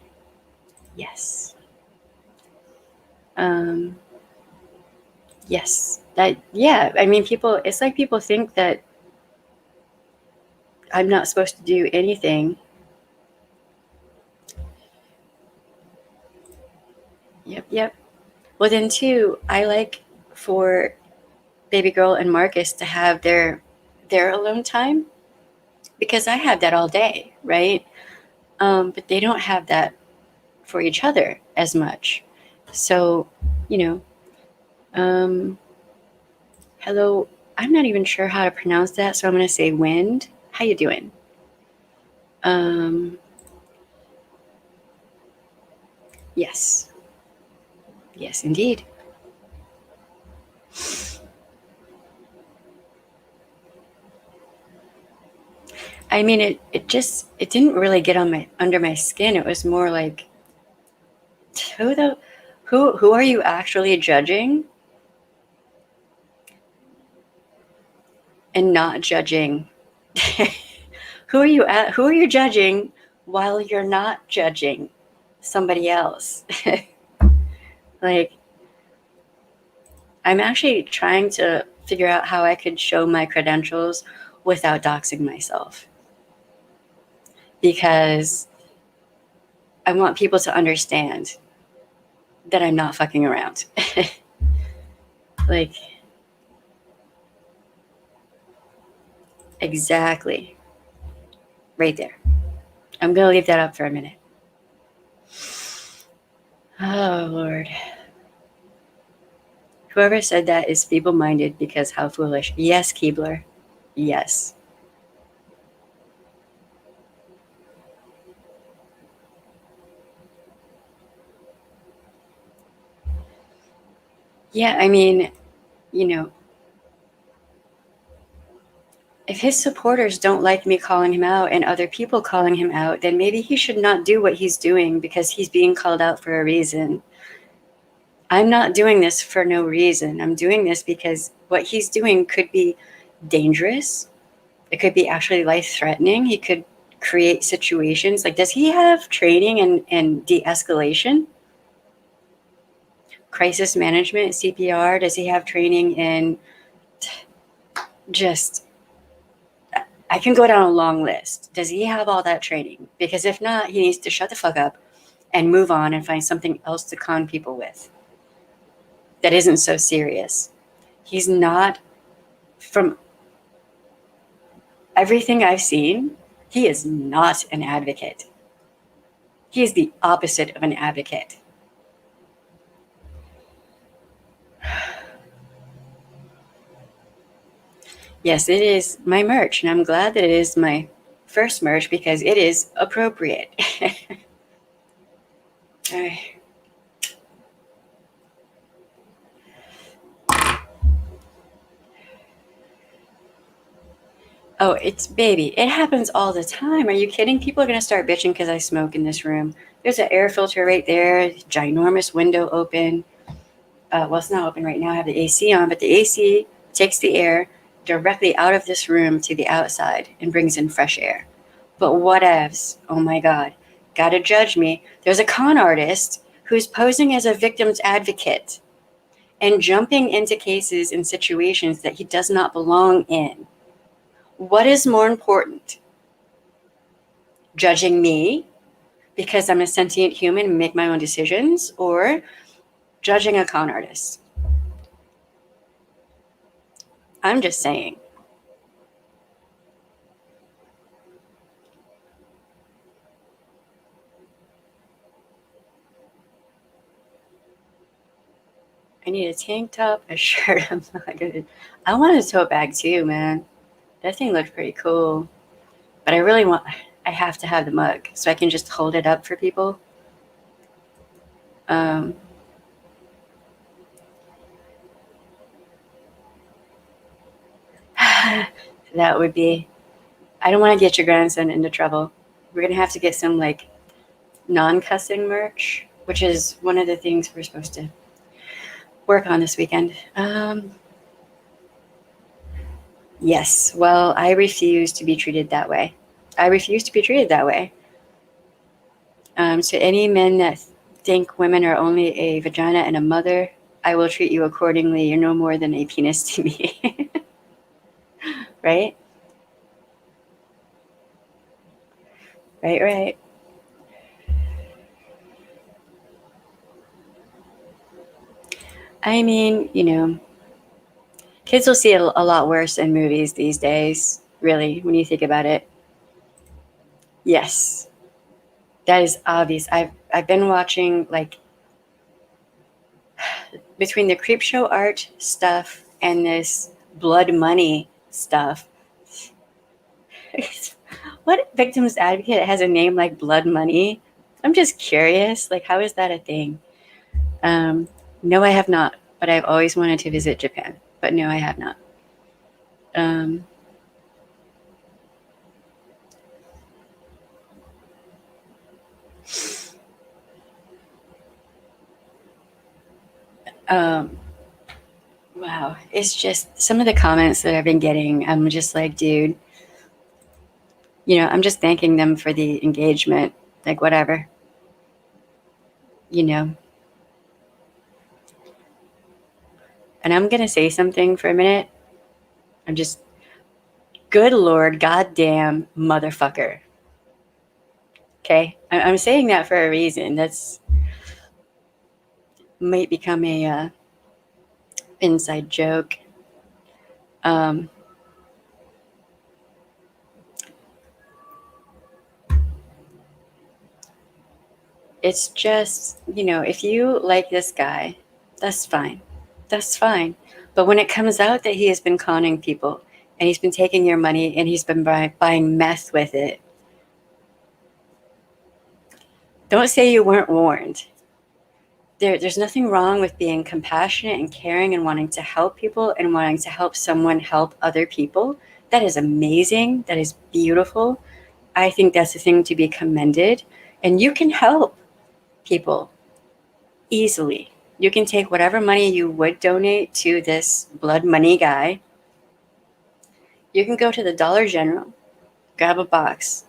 Yes. Yes. I mean, it's like people think that I'm not supposed to do anything. Yep. Well, then too, I like for baby girl and Marcus to have their alone time. because I have that all day, right? But they don't have that for each other as much. So, you know, hello, I'm not even sure how to pronounce that, so I'm going to say wind. How you doing? Yes. Yes, indeed. I mean, it didn't really get on under my skin. It was more like, who are you actually judging and not judging? Who are you judging while you're not judging somebody else? Like, I'm actually trying to figure out how I could show my credentials without doxing myself, because I want people to understand that I'm not fucking around. Like, exactly. Right there. I'm going to leave that up for a minute. Oh, Lord. Whoever said that is feeble-minded, because how foolish. Yes, Keebler. Yes. Yeah, I mean, you know, if his supporters don't like me calling him out and other people calling him out, then maybe he should not do what he's doing, because he's being called out for a reason. I'm not doing this for no reason. I'm doing this because what he's doing could be dangerous. It could be actually life-threatening. He could create situations. Like, does he have training and de-escalation? Crisis management, CPR? Does he have training in just... I can go down a long list. Does he have all that training? Because if not, he needs to shut the fuck up and move on and find something else to con people with that isn't so serious. He's not, from everything I've seen, he is not an advocate. He is the opposite of an advocate. Yes, it is my merch, and I'm glad that it is my first merch, because it is appropriate. Oh, it's baby. It happens all the time. Are you kidding? People are going to start bitching because I smoke in this room. There's an air filter right there, ginormous window open. Well, it's not open right now. I have the AC on, but the AC takes the air directly out of this room to the outside and brings in fresh air. But whatevs. Oh my God. Gotta judge me. There's a con artist who's posing as a victim's advocate and jumping into cases and situations that he does not belong in. What is more important? Judging me because I'm a sentient human and make my own decisions, or judging a con artist? I'm just saying. I need a tank top, a shirt. I'm not good. I want a tote bag too, man. That thing looked pretty cool. But I have to have the mug so I can just hold it up for people. That would be... I don't want to get your grandson into trouble. We're going to have to get some, like, non-cussing merch, which is one of the things we're supposed to work on this weekend. Yes, well, I refuse to be treated that way. I refuse to be treated that way. To any men that think women are only a vagina and a mother, I will treat you accordingly. You're no more than a penis to me. Right? Right. I mean, kids will see it a lot worse in movies these days, really, when you think about it. Yes, that is obvious. I've been watching, like, between the Creepshow Art stuff and this blood money stuff. What victims advocate has a name like blood money? I'm just curious. Like, how is that a thing? No, I have not, but I've always wanted to visit Japan. But no, I have not. Um, um, wow, it's just some of the comments that I've been getting. I'm just like, dude, I'm just thanking them for the engagement. Like, whatever, you know. And I'm gonna say something for a minute. I'm just, good Lord, goddamn motherfucker. Okay, I'm saying that for a reason. That's might become a inside joke. Um, it's just, if you like this guy, that's fine. That's fine. But when it comes out that he has been conning people and he's been taking your money and he's been buying meth with it, don't say you weren't warned. There's nothing wrong with being compassionate and caring and wanting to help people and wanting to help someone help other people. That is amazing. That is beautiful. I think that's a thing to be commended. And you can help people easily. You can take whatever money you would donate to this blood money guy. You can go to the Dollar General, grab a box,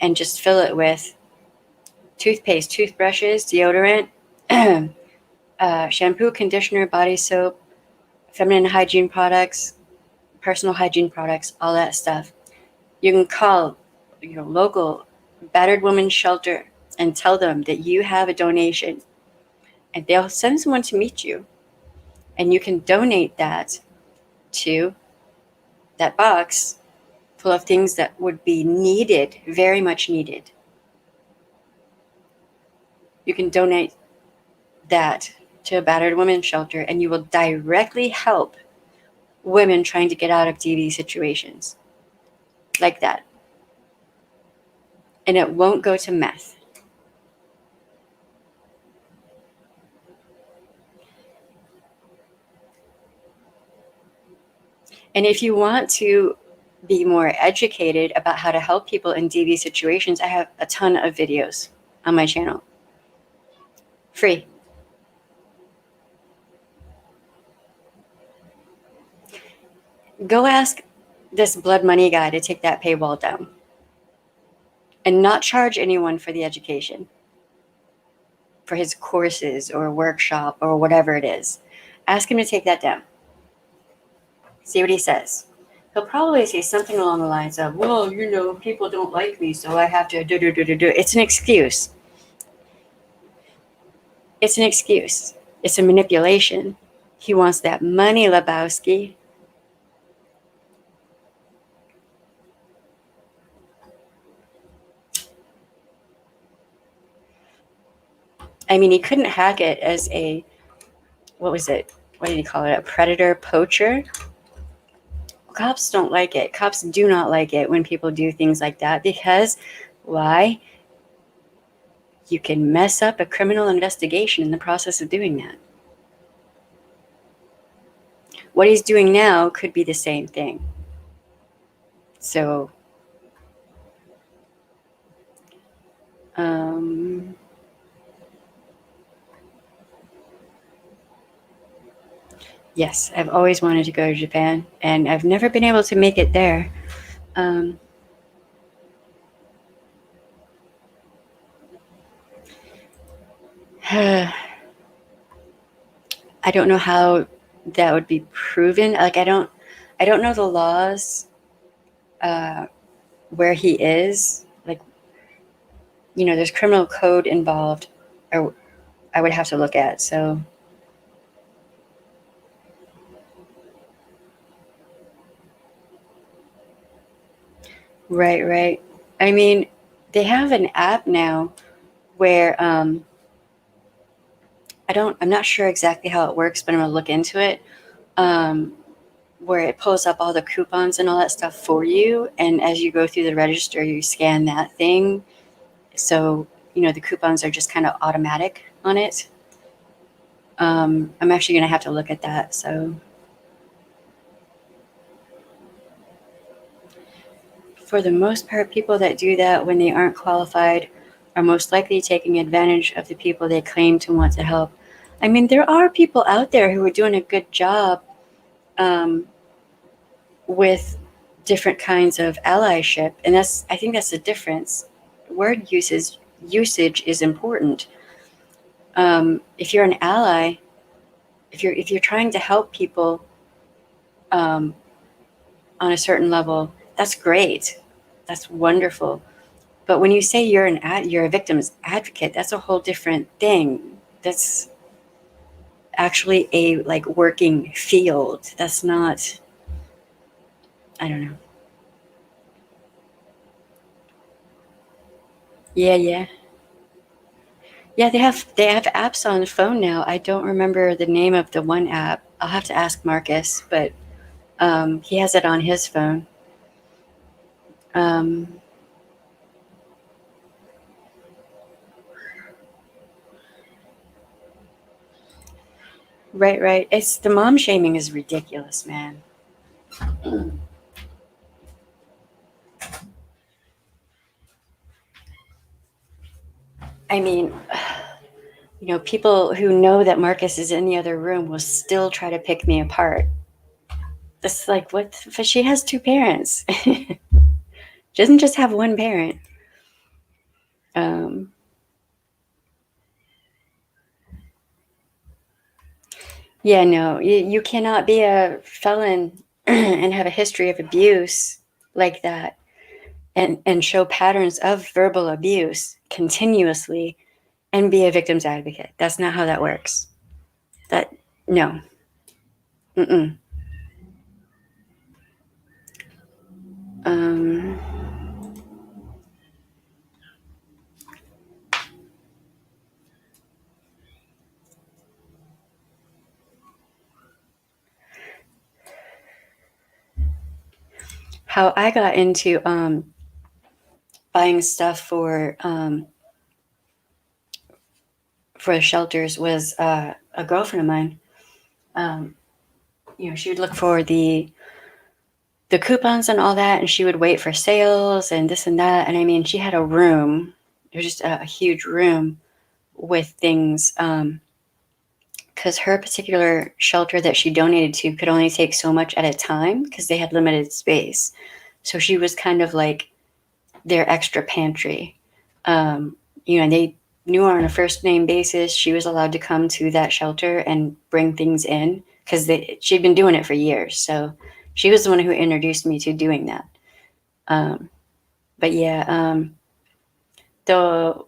and just fill it with toothpaste, toothbrushes, deodorant, shampoo, conditioner, body soap, feminine hygiene products, personal hygiene products, all that stuff. You can call your local battered women's shelter and tell them that you have a donation, and they'll send someone to meet you, and you can donate that to that box full of things that would be needed, very much needed. You can donate that to a battered women's shelter, and you will directly help women trying to get out of DV situations like that. And it won't go to meth. And if you want to be more educated about how to help people in DV situations, I have a ton of videos on my channel. Free. Go ask this blood money guy to take that paywall down and not charge anyone for the education, for his courses or workshop or whatever it is. Ask him to take that down. See what he says. He'll probably say something along the lines of, well, people don't like me, so I have to do. It's an excuse. It's an excuse. It's a manipulation. He wants that money, Lebowski. I mean, he couldn't hack it as a, what was it? What did he call it? A predator poacher? Cops don't like it. Cops do not like it when people do things like that because, why? You can mess up a criminal investigation in the process of doing that. What he's doing now could be the same thing. So, yes, I've always wanted to go to Japan, and I've never been able to make it there. I don't know how that would be proven. Like, I don't know the laws where he is. Like, there's criminal code involved, or I would have to look at. So, right. I mean, they have an app now where I'm not sure exactly how it works, but I'm gonna look into it. Um, where it pulls up all the coupons and all that stuff for you, and as you go through the register, you scan that thing. So the coupons are just kind of automatic on it. I'm actually gonna have to look at that. So for the most part, people that do that when they aren't qualified are most likely taking advantage of the people they claim to want to help. I mean, there are people out there who are doing a good job um, with different kinds of allyship, and I think that's the difference. Word usage is important. If you're an ally, if you're trying to help people um, on a certain level, that's great. That's wonderful. But when you say you're a victim's advocate, that's a whole different thing. That's actually a like working field. That's not. I don't know. Yeah, yeah, yeah. They have apps on the phone now. I don't remember the name of the one app. I'll have to ask Marcus, but he has it on his phone. Um, right, right. It's the mom shaming is ridiculous, man. I mean, people who know that Marcus is in the other room will still try to pick me apart. It's like, what? But she has two parents. She doesn't just have one parent. Um, yeah, no, you cannot be a felon and have a history of abuse like that and show patterns of verbal abuse continuously and be a victim's advocate. That's not how that works. That, no. Mm-mm. Um, how I got into buying stuff for the shelters was a girlfriend of mine. Um, she would look for the coupons and all that, and she would wait for sales and this and that. And I mean, she had a room. It was just a huge room with things. Because her particular shelter that she donated to could only take so much at a time because they had limited space. So she was kind of like their extra pantry. And they knew her on a first name basis. She was allowed to come to that shelter and bring things in because she'd been doing it for years. So she was the one who introduced me to doing that. Um, but yeah, the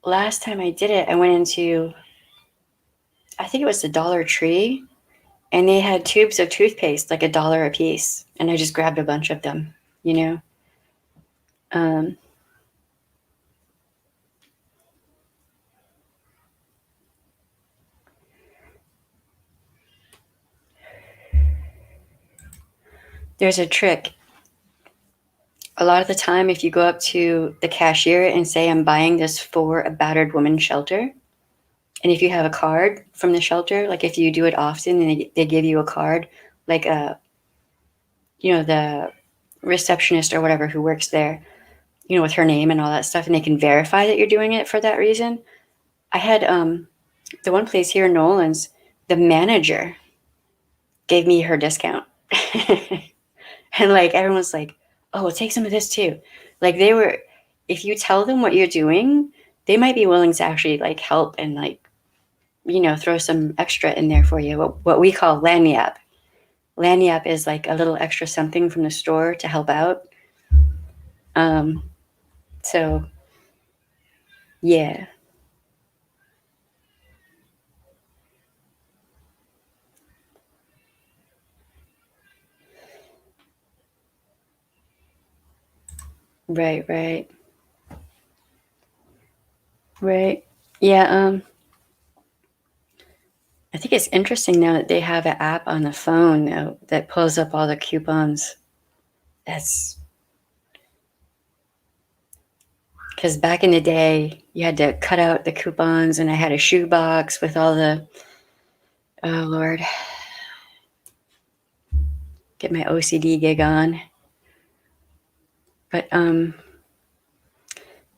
last time I did it, I went into, I think it was the Dollar Tree, and they had tubes of toothpaste, like $1 a piece. And I just grabbed a bunch of them, you know? Um, there's a trick. A lot of the time, if you go up to the cashier and say, I'm buying this for a battered woman shelter, and if you have a card from the shelter, like if you do it often and they give you a card, like the receptionist or whatever who works there, with her name and all that stuff, and they can verify that you're doing it for that reason. I had the one place here in Nolan's, the manager gave me her discount. And like everyone's like, oh, take some of this too. Like if you tell them what you're doing, they might be willing to actually like help and like, throw some extra in there for you. What we call lanyap. Lanyap is like a little extra something from the store to help out. Um, so yeah. Right, right. Right. Yeah, I think it's interesting now that they have an app on the phone now that pulls up all the coupons. That's because back in the day, you had to cut out the coupons, and I had a shoebox with all the, oh Lord, get my OCD gig on. But,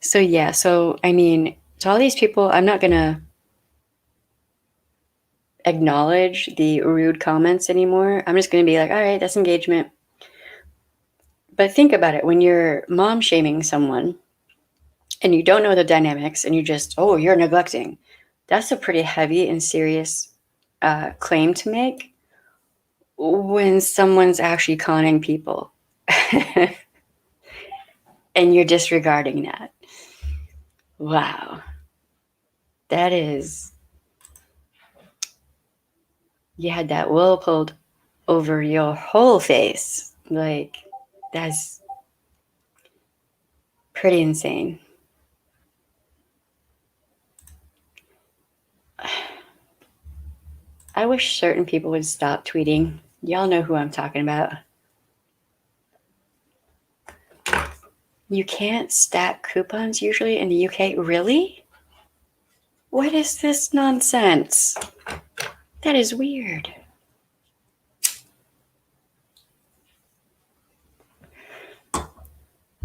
so yeah, so I mean, to all these people, I'm not going to acknowledge the rude comments anymore. I'm just going to be like, all right, that's engagement. But think about it when you're mom shaming someone and you don't know the dynamics and you just, oh, you're neglecting. That's a pretty heavy and serious claim to make when someone's actually conning people and you're disregarding that. Wow. That is, you had that wool pulled over your whole face. Like, that's pretty insane. I wish certain people would stop tweeting. Y'all know who I'm talking about. You can't stack coupons usually in the UK? Really? What is this nonsense? That is weird.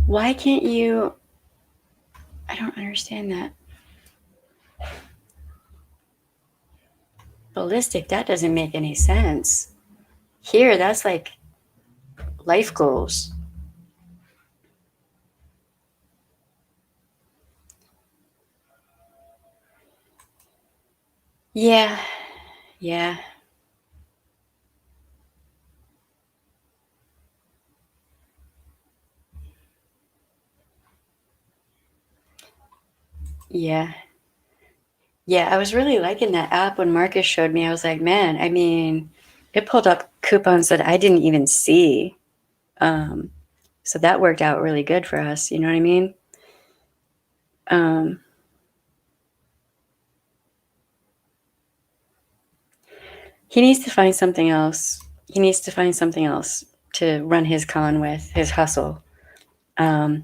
Why can't you? I don't understand that. Ballistic, that doesn't make any sense. Here, that's like life goals. Yeah, yeah. Yeah. Yeah, I was really liking that app when Marcus showed me. I was like, man, I mean, it pulled up coupons that I didn't even see. So that worked out really good for us. You know what I mean? He needs to find something else. He needs to find something else to run his con with, his hustle. And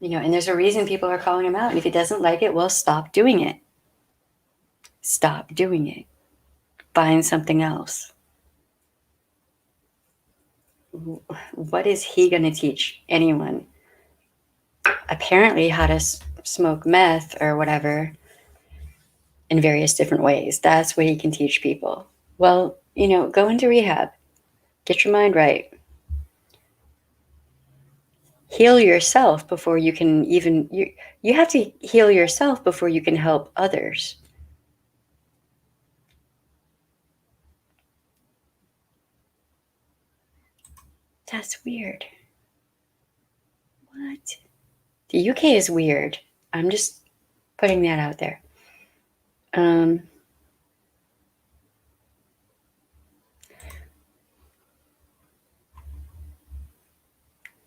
there's a reason people are calling him out. And if he doesn't like it, well, stop doing it. Stop doing it. Find something else. What is he going to teach anyone? Apparently, how to smoke meth or whatever in various different ways. That's what he can teach people. Well, go into rehab. Get your mind right. Heal yourself before you can even, you have to heal yourself before you can help others. That's weird. What? The UK is weird. I'm just putting that out there.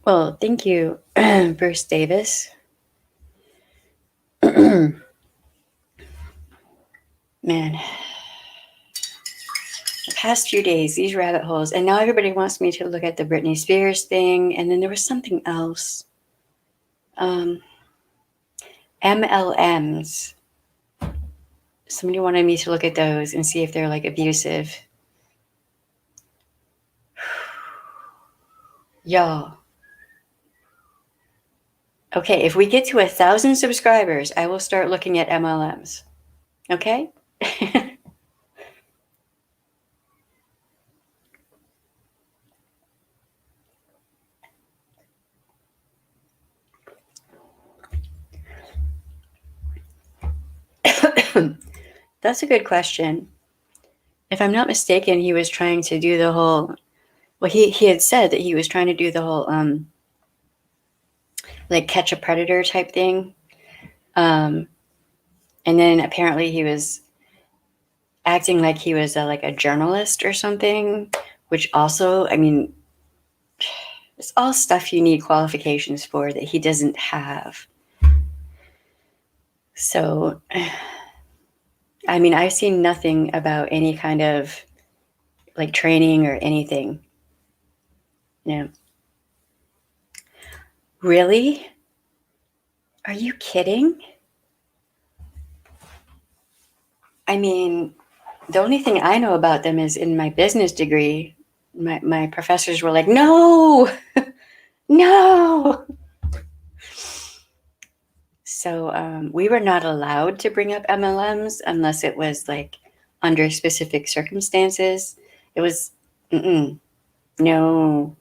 Well, thank you, Bruce Davis. Man, the past few days, these rabbit holes, and now everybody wants me to look at the Britney Spears thing, and then there was something else. MLMs. Somebody wanted me to look at those and see if they're like abusive. Y'all. Okay, if we get to 1,000 subscribers, I will start looking at MLMs. Okay? That's a good question. If I'm not mistaken, he was trying to do the whole, well, he had said that he was trying to do the whole, like catch a predator type thing. And then apparently he was acting like he was like a journalist or something, which also, I mean, It's all stuff you need qualifications for that he doesn't have. So, I mean, I've seen nothing about any kind of like training or anything. No. Really? Are you kidding? I mean, the only thing I know about them is in my business degree. My professors were like, no, no. So we were not allowed to bring up MLMs unless it was like under specific circumstances. It was, no.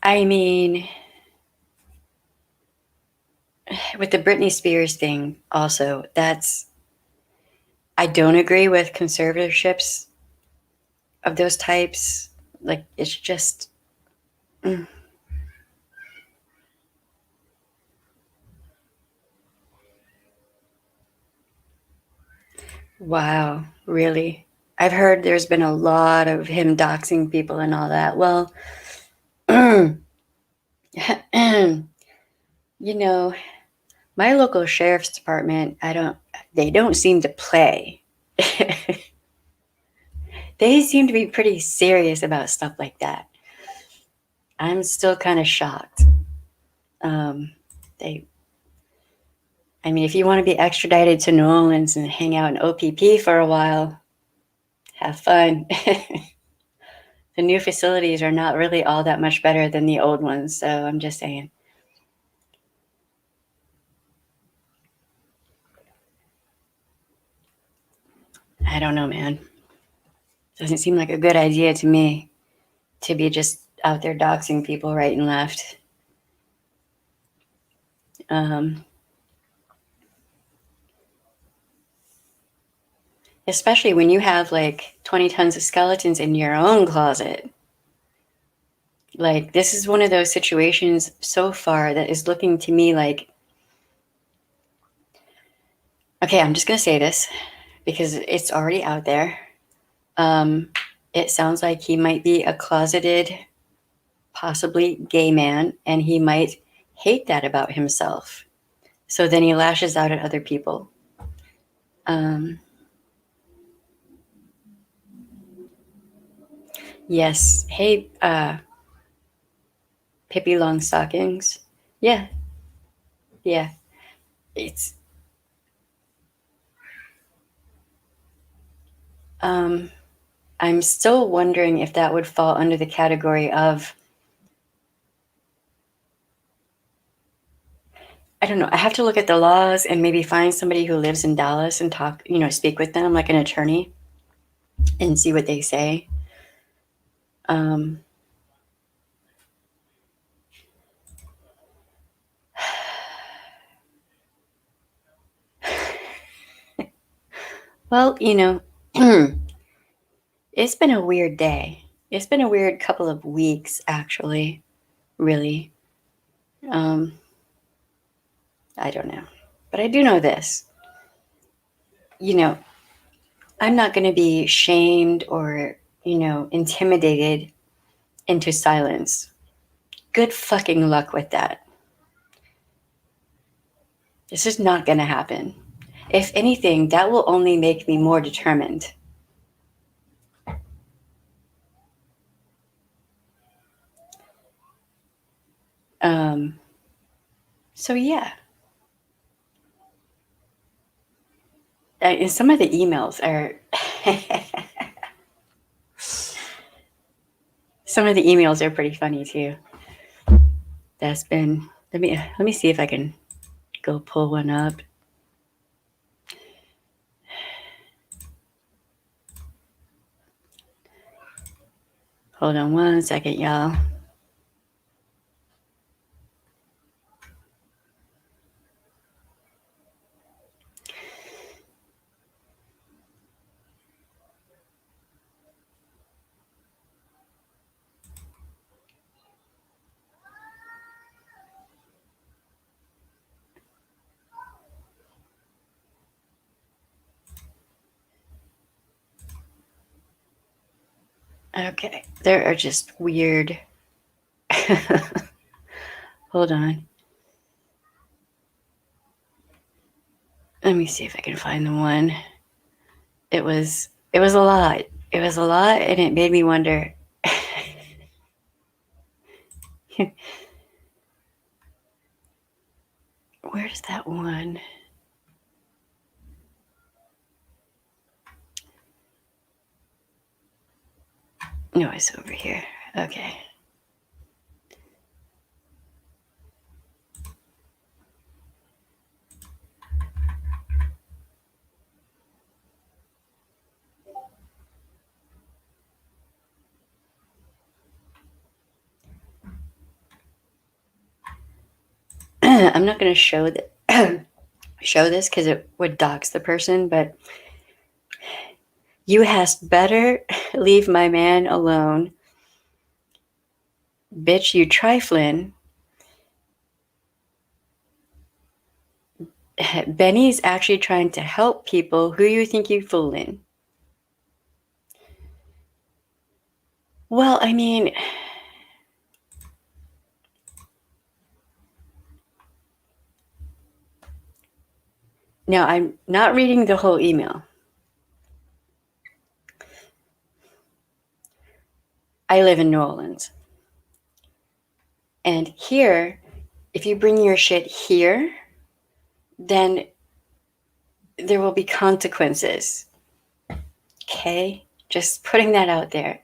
I mean, with the Britney Spears thing, also, I don't agree with conservatorships of those types. Like, it's just, mm. Wow, really? I've heard there's been a lot of him doxing people and all that. Well, you know, my local sheriff's department, they don't seem to play. They seem to be pretty serious about stuff like that. I'm still kind of shocked. They, I mean, if you want to be extradited to New Orleans and hang out in OPP for a while, have fun. The new facilities are not really all that much better than the old ones, so I'm just saying. I don't know, man. Doesn't seem like a good idea to me to be just out there doxing people right and left. Especially when you have like 20 tons of skeletons in your own closet. Like, this is one of those situations so far that is looking to me like, okay, I'm just going to say this because it's already out there. It sounds like he might be a closeted, possibly gay man, and he might hate that about himself. So then he lashes out at other people. Yes. Hey, Pippi Longstockings. Yeah. Yeah. It's, I'm still wondering if that would fall under the category of, I don't know. I have to look at the laws and maybe find somebody who lives in Dallas and talk, speak with them like an attorney and see what they say. Well, it's been a weird day. It's been a weird couple of weeks, actually, really. I don't know. But I do know this. I'm not going to be shamed or, intimidated into silence. Good fucking luck with that. This is not going to happen. If anything, that will only make me more determined. So yeah. And some of the emails are some of the emails are pretty funny too. That's been let me see if I can go pull one up. Hold on one second, y'all. Okay, there are just weird. Hold on. Let me see if I can find the one. It was a lot. It was a lot, and it made me wonder. Where's that one? No, it's over here. Okay. I'm not going to show this because it would dox the person, but you hast better leave my man alone. Bitch, you triflin'. Benny's actually trying to help people. Who you think you fooling? Well, I mean, now I'm not reading the whole email. I live in New Orleans. And here, if you bring your shit here, then there will be consequences. Okay? Just putting that out there.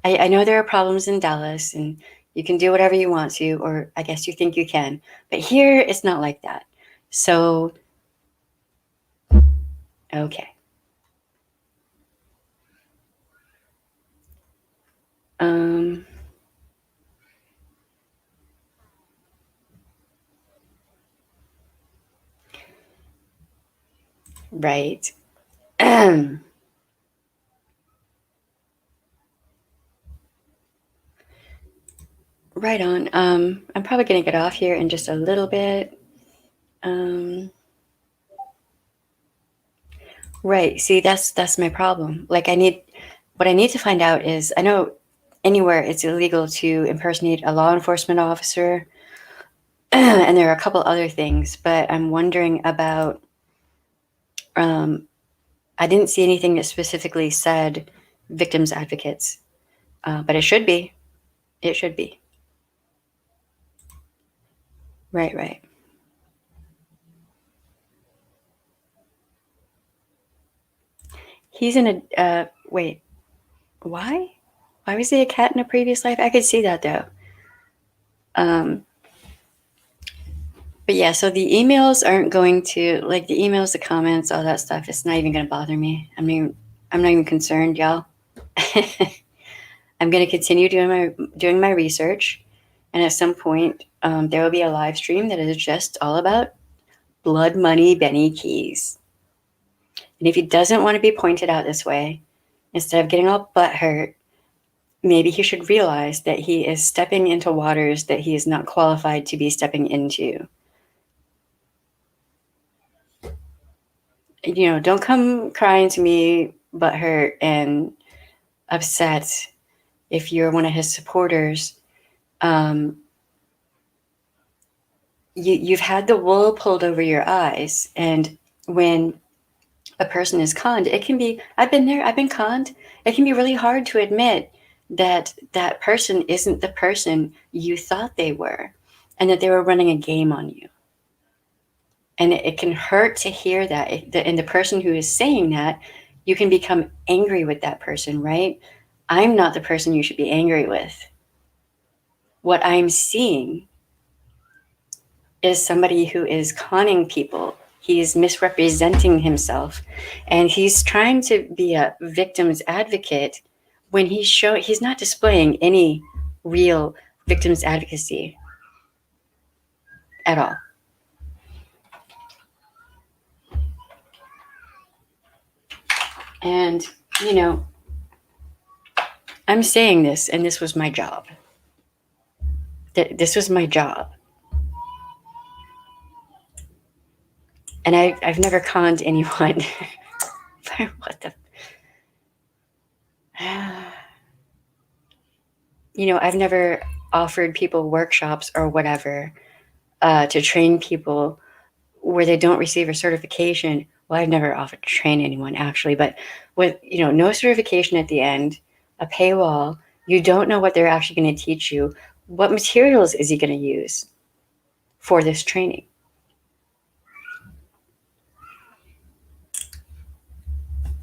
I know there are problems in Dallas and you can do whatever you want to, or I guess you think you can. But here, it's not like that. So, okay. Right. Right on. I'm probably going to get off here in just a little bit. Right. See, that's my problem. Like what I need to find out is, I know anywhere it's illegal to impersonate a law enforcement officer, and there are a couple other things, but I'm wondering about, I didn't see anything that specifically said victims advocates, but it should be. It should be. Right, right. He's in a, wait, why? Why was he a cat in a previous life? I could see that though. But yeah, so the emails aren't going to, like the emails, the comments, all that stuff, it's not even going to bother me. I mean, I'm not even concerned, y'all. I'm going to continue doing my research. And at some point, there will be a live stream that is just all about blood money Benny Keys. And if he doesn't want to be pointed out this way, instead of getting all butthurt, maybe he should realize that he is stepping into waters that he is not qualified to be stepping into. You know, don't come crying to me butthurt and upset if you're one of his supporters. You've had the wool pulled over your eyes, and when a person is conned, it can be, I've been there, I've been conned. It can be really hard to admit that that person isn't the person you thought they were, and that they were running a game on you. And it can hurt to hear that. And the person who is saying that, you can become angry with that person, right? I'm not the person you should be angry with. What I'm seeing is somebody who is conning people. He's misrepresenting himself, and he's trying to be a victim's advocate when he's not displaying any real victim's advocacy at all. And, you know, I'm saying this, and this was my job. This was my job. And I've never conned anyone. What the? I've never offered people workshops or whatever to train people where they don't receive a certification. Well, I've never offered to train anyone actually, but with, no certification at the end, a paywall, you don't know what they're actually going to teach you. What materials is he going to use for this training?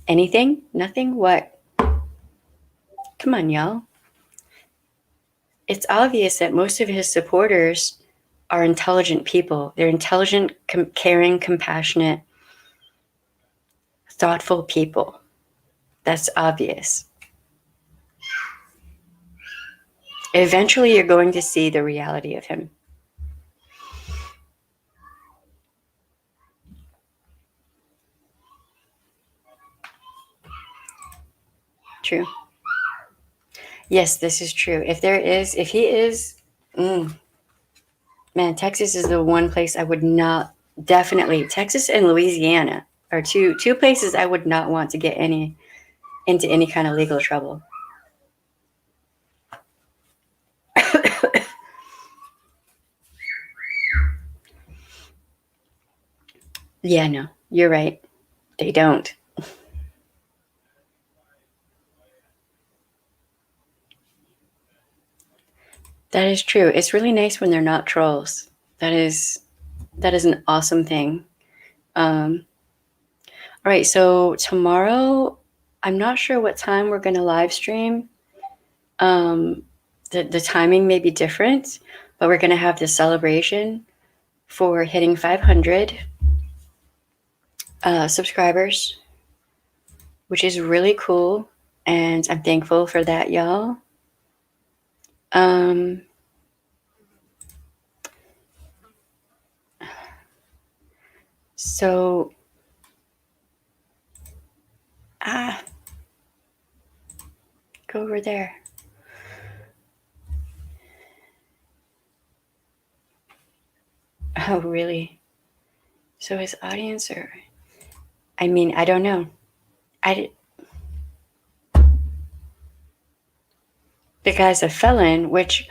Anything? Nothing? What? Come on, y'all. It's obvious that most of his supporters are intelligent people. They're intelligent, caring, compassionate, thoughtful people. That's obvious. Eventually, you're going to see the reality of him. True. Yes, this is true. If he is, man, Texas is the one place I would not, definitely, Texas and Louisiana are two places I would not want to get into any kind of legal trouble. Yeah, no, you're right. They don't. That is true. It's really nice when they're not trolls. That is an awesome thing. All right, so tomorrow, I'm not sure what time we're going to live stream. The timing may be different, but we're going to have this celebration for hitting 500 subscribers, which is really cool, and I'm thankful for that, y'all. So, go over there. Oh, really? So his audience, I don't know. The guy's a felon, which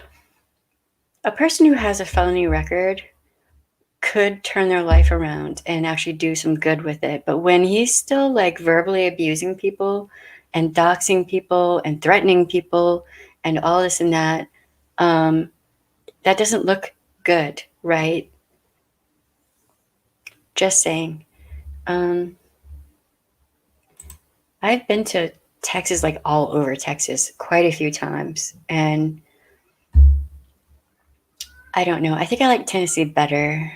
a person who has a felony record could turn their life around and actually do some good with it. But when he's still like verbally abusing people and doxing people and threatening people and all this and that, that doesn't look good, right? Just saying. I've been to Texas, like all over Texas, quite a few times. And I don't know. I think I like Tennessee better.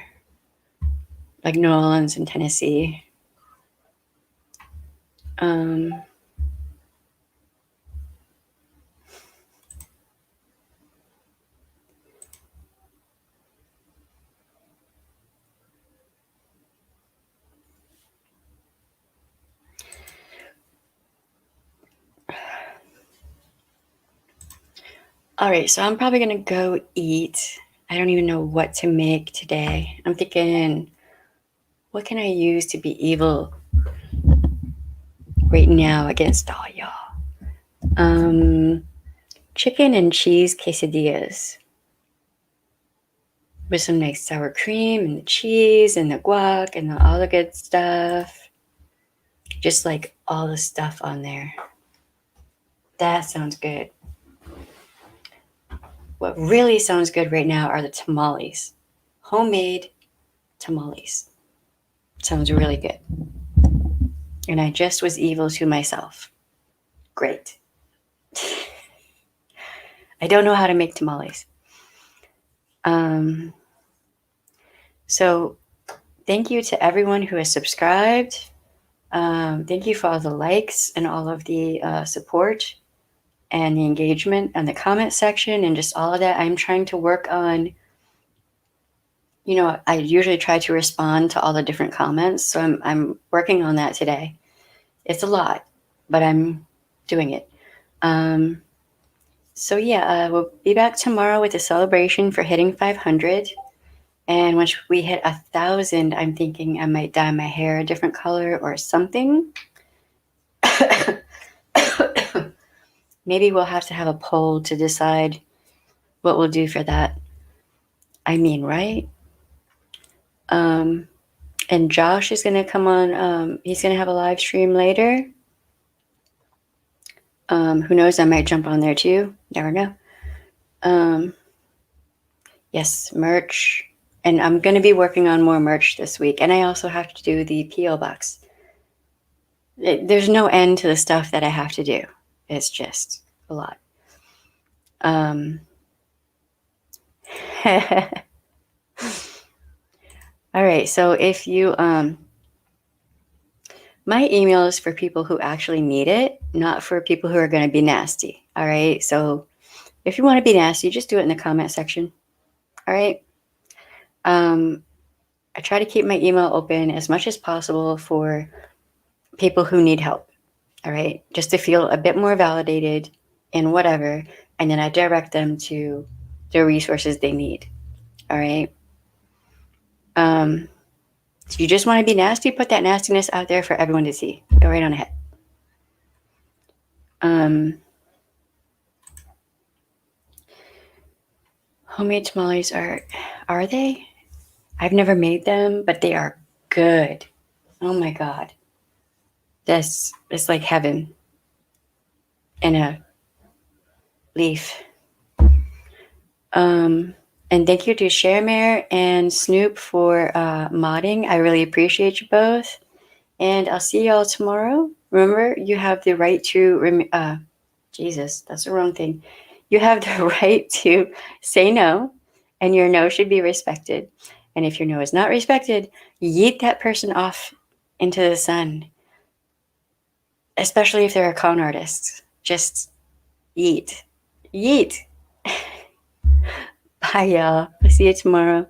Like New Orleans and Tennessee. All right, so I'm probably gonna go eat. I don't even know what to make today. I'm thinking, what can I use to be evil right now against all y'all? Chicken and cheese quesadillas with some nice sour cream and the cheese and the guac and all the good stuff. Just like all the stuff on there. That sounds good. What really sounds good right now are the tamales. Homemade tamales. Sounds really good. And I just was evil to myself. Great. I don't know how to make tamales. So thank you to everyone who has subscribed. Thank you for all the likes and all of the support and the engagement and the comment section and just all of that. I'm trying to work on, I usually try to respond to all the different comments. So I'm working on that today. It's a lot, but I'm doing it. So yeah, we'll be back tomorrow with a celebration for hitting 500. And once we hit 1,000, I'm thinking I might dye my hair a different color or something. Maybe we'll have to have a poll to decide what we'll do for that. I mean, right? And Josh is going to come on. He's going to have a live stream later. Who knows? I might jump on there too. Never know. Yes, merch. And I'm going to be working on more merch this week. And I also have to do the P.O. box. There's no end to the stuff that I have to do. It's just a lot. All right. So if you, my email is for people who actually need it, not for people who are going to be nasty. All right. So if you want to be nasty, just do it in the comment section. All right. I try to keep my email open as much as possible for people who need help. All right. Just to feel a bit more validated in whatever. And then I direct them to the resources they need. All right. If you just want to be nasty, put that nastiness out there for everyone to see. Go right on ahead. Homemade tamales are they? I've never made them, but they are good. Oh my God. This is like heaven in a leaf. And thank you to Sharemare and Snoop for modding. I really appreciate you both. And I'll see y'all tomorrow. Remember, you have the right to, Jesus, that's the wrong thing. You have the right to say no, and your no should be respected. And if your no is not respected, yeet that person off into the sun, especially if they're a con artist. Just yeet. Yeet. Bye, y'all. I'll see you tomorrow.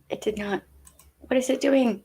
It did not. What is it doing?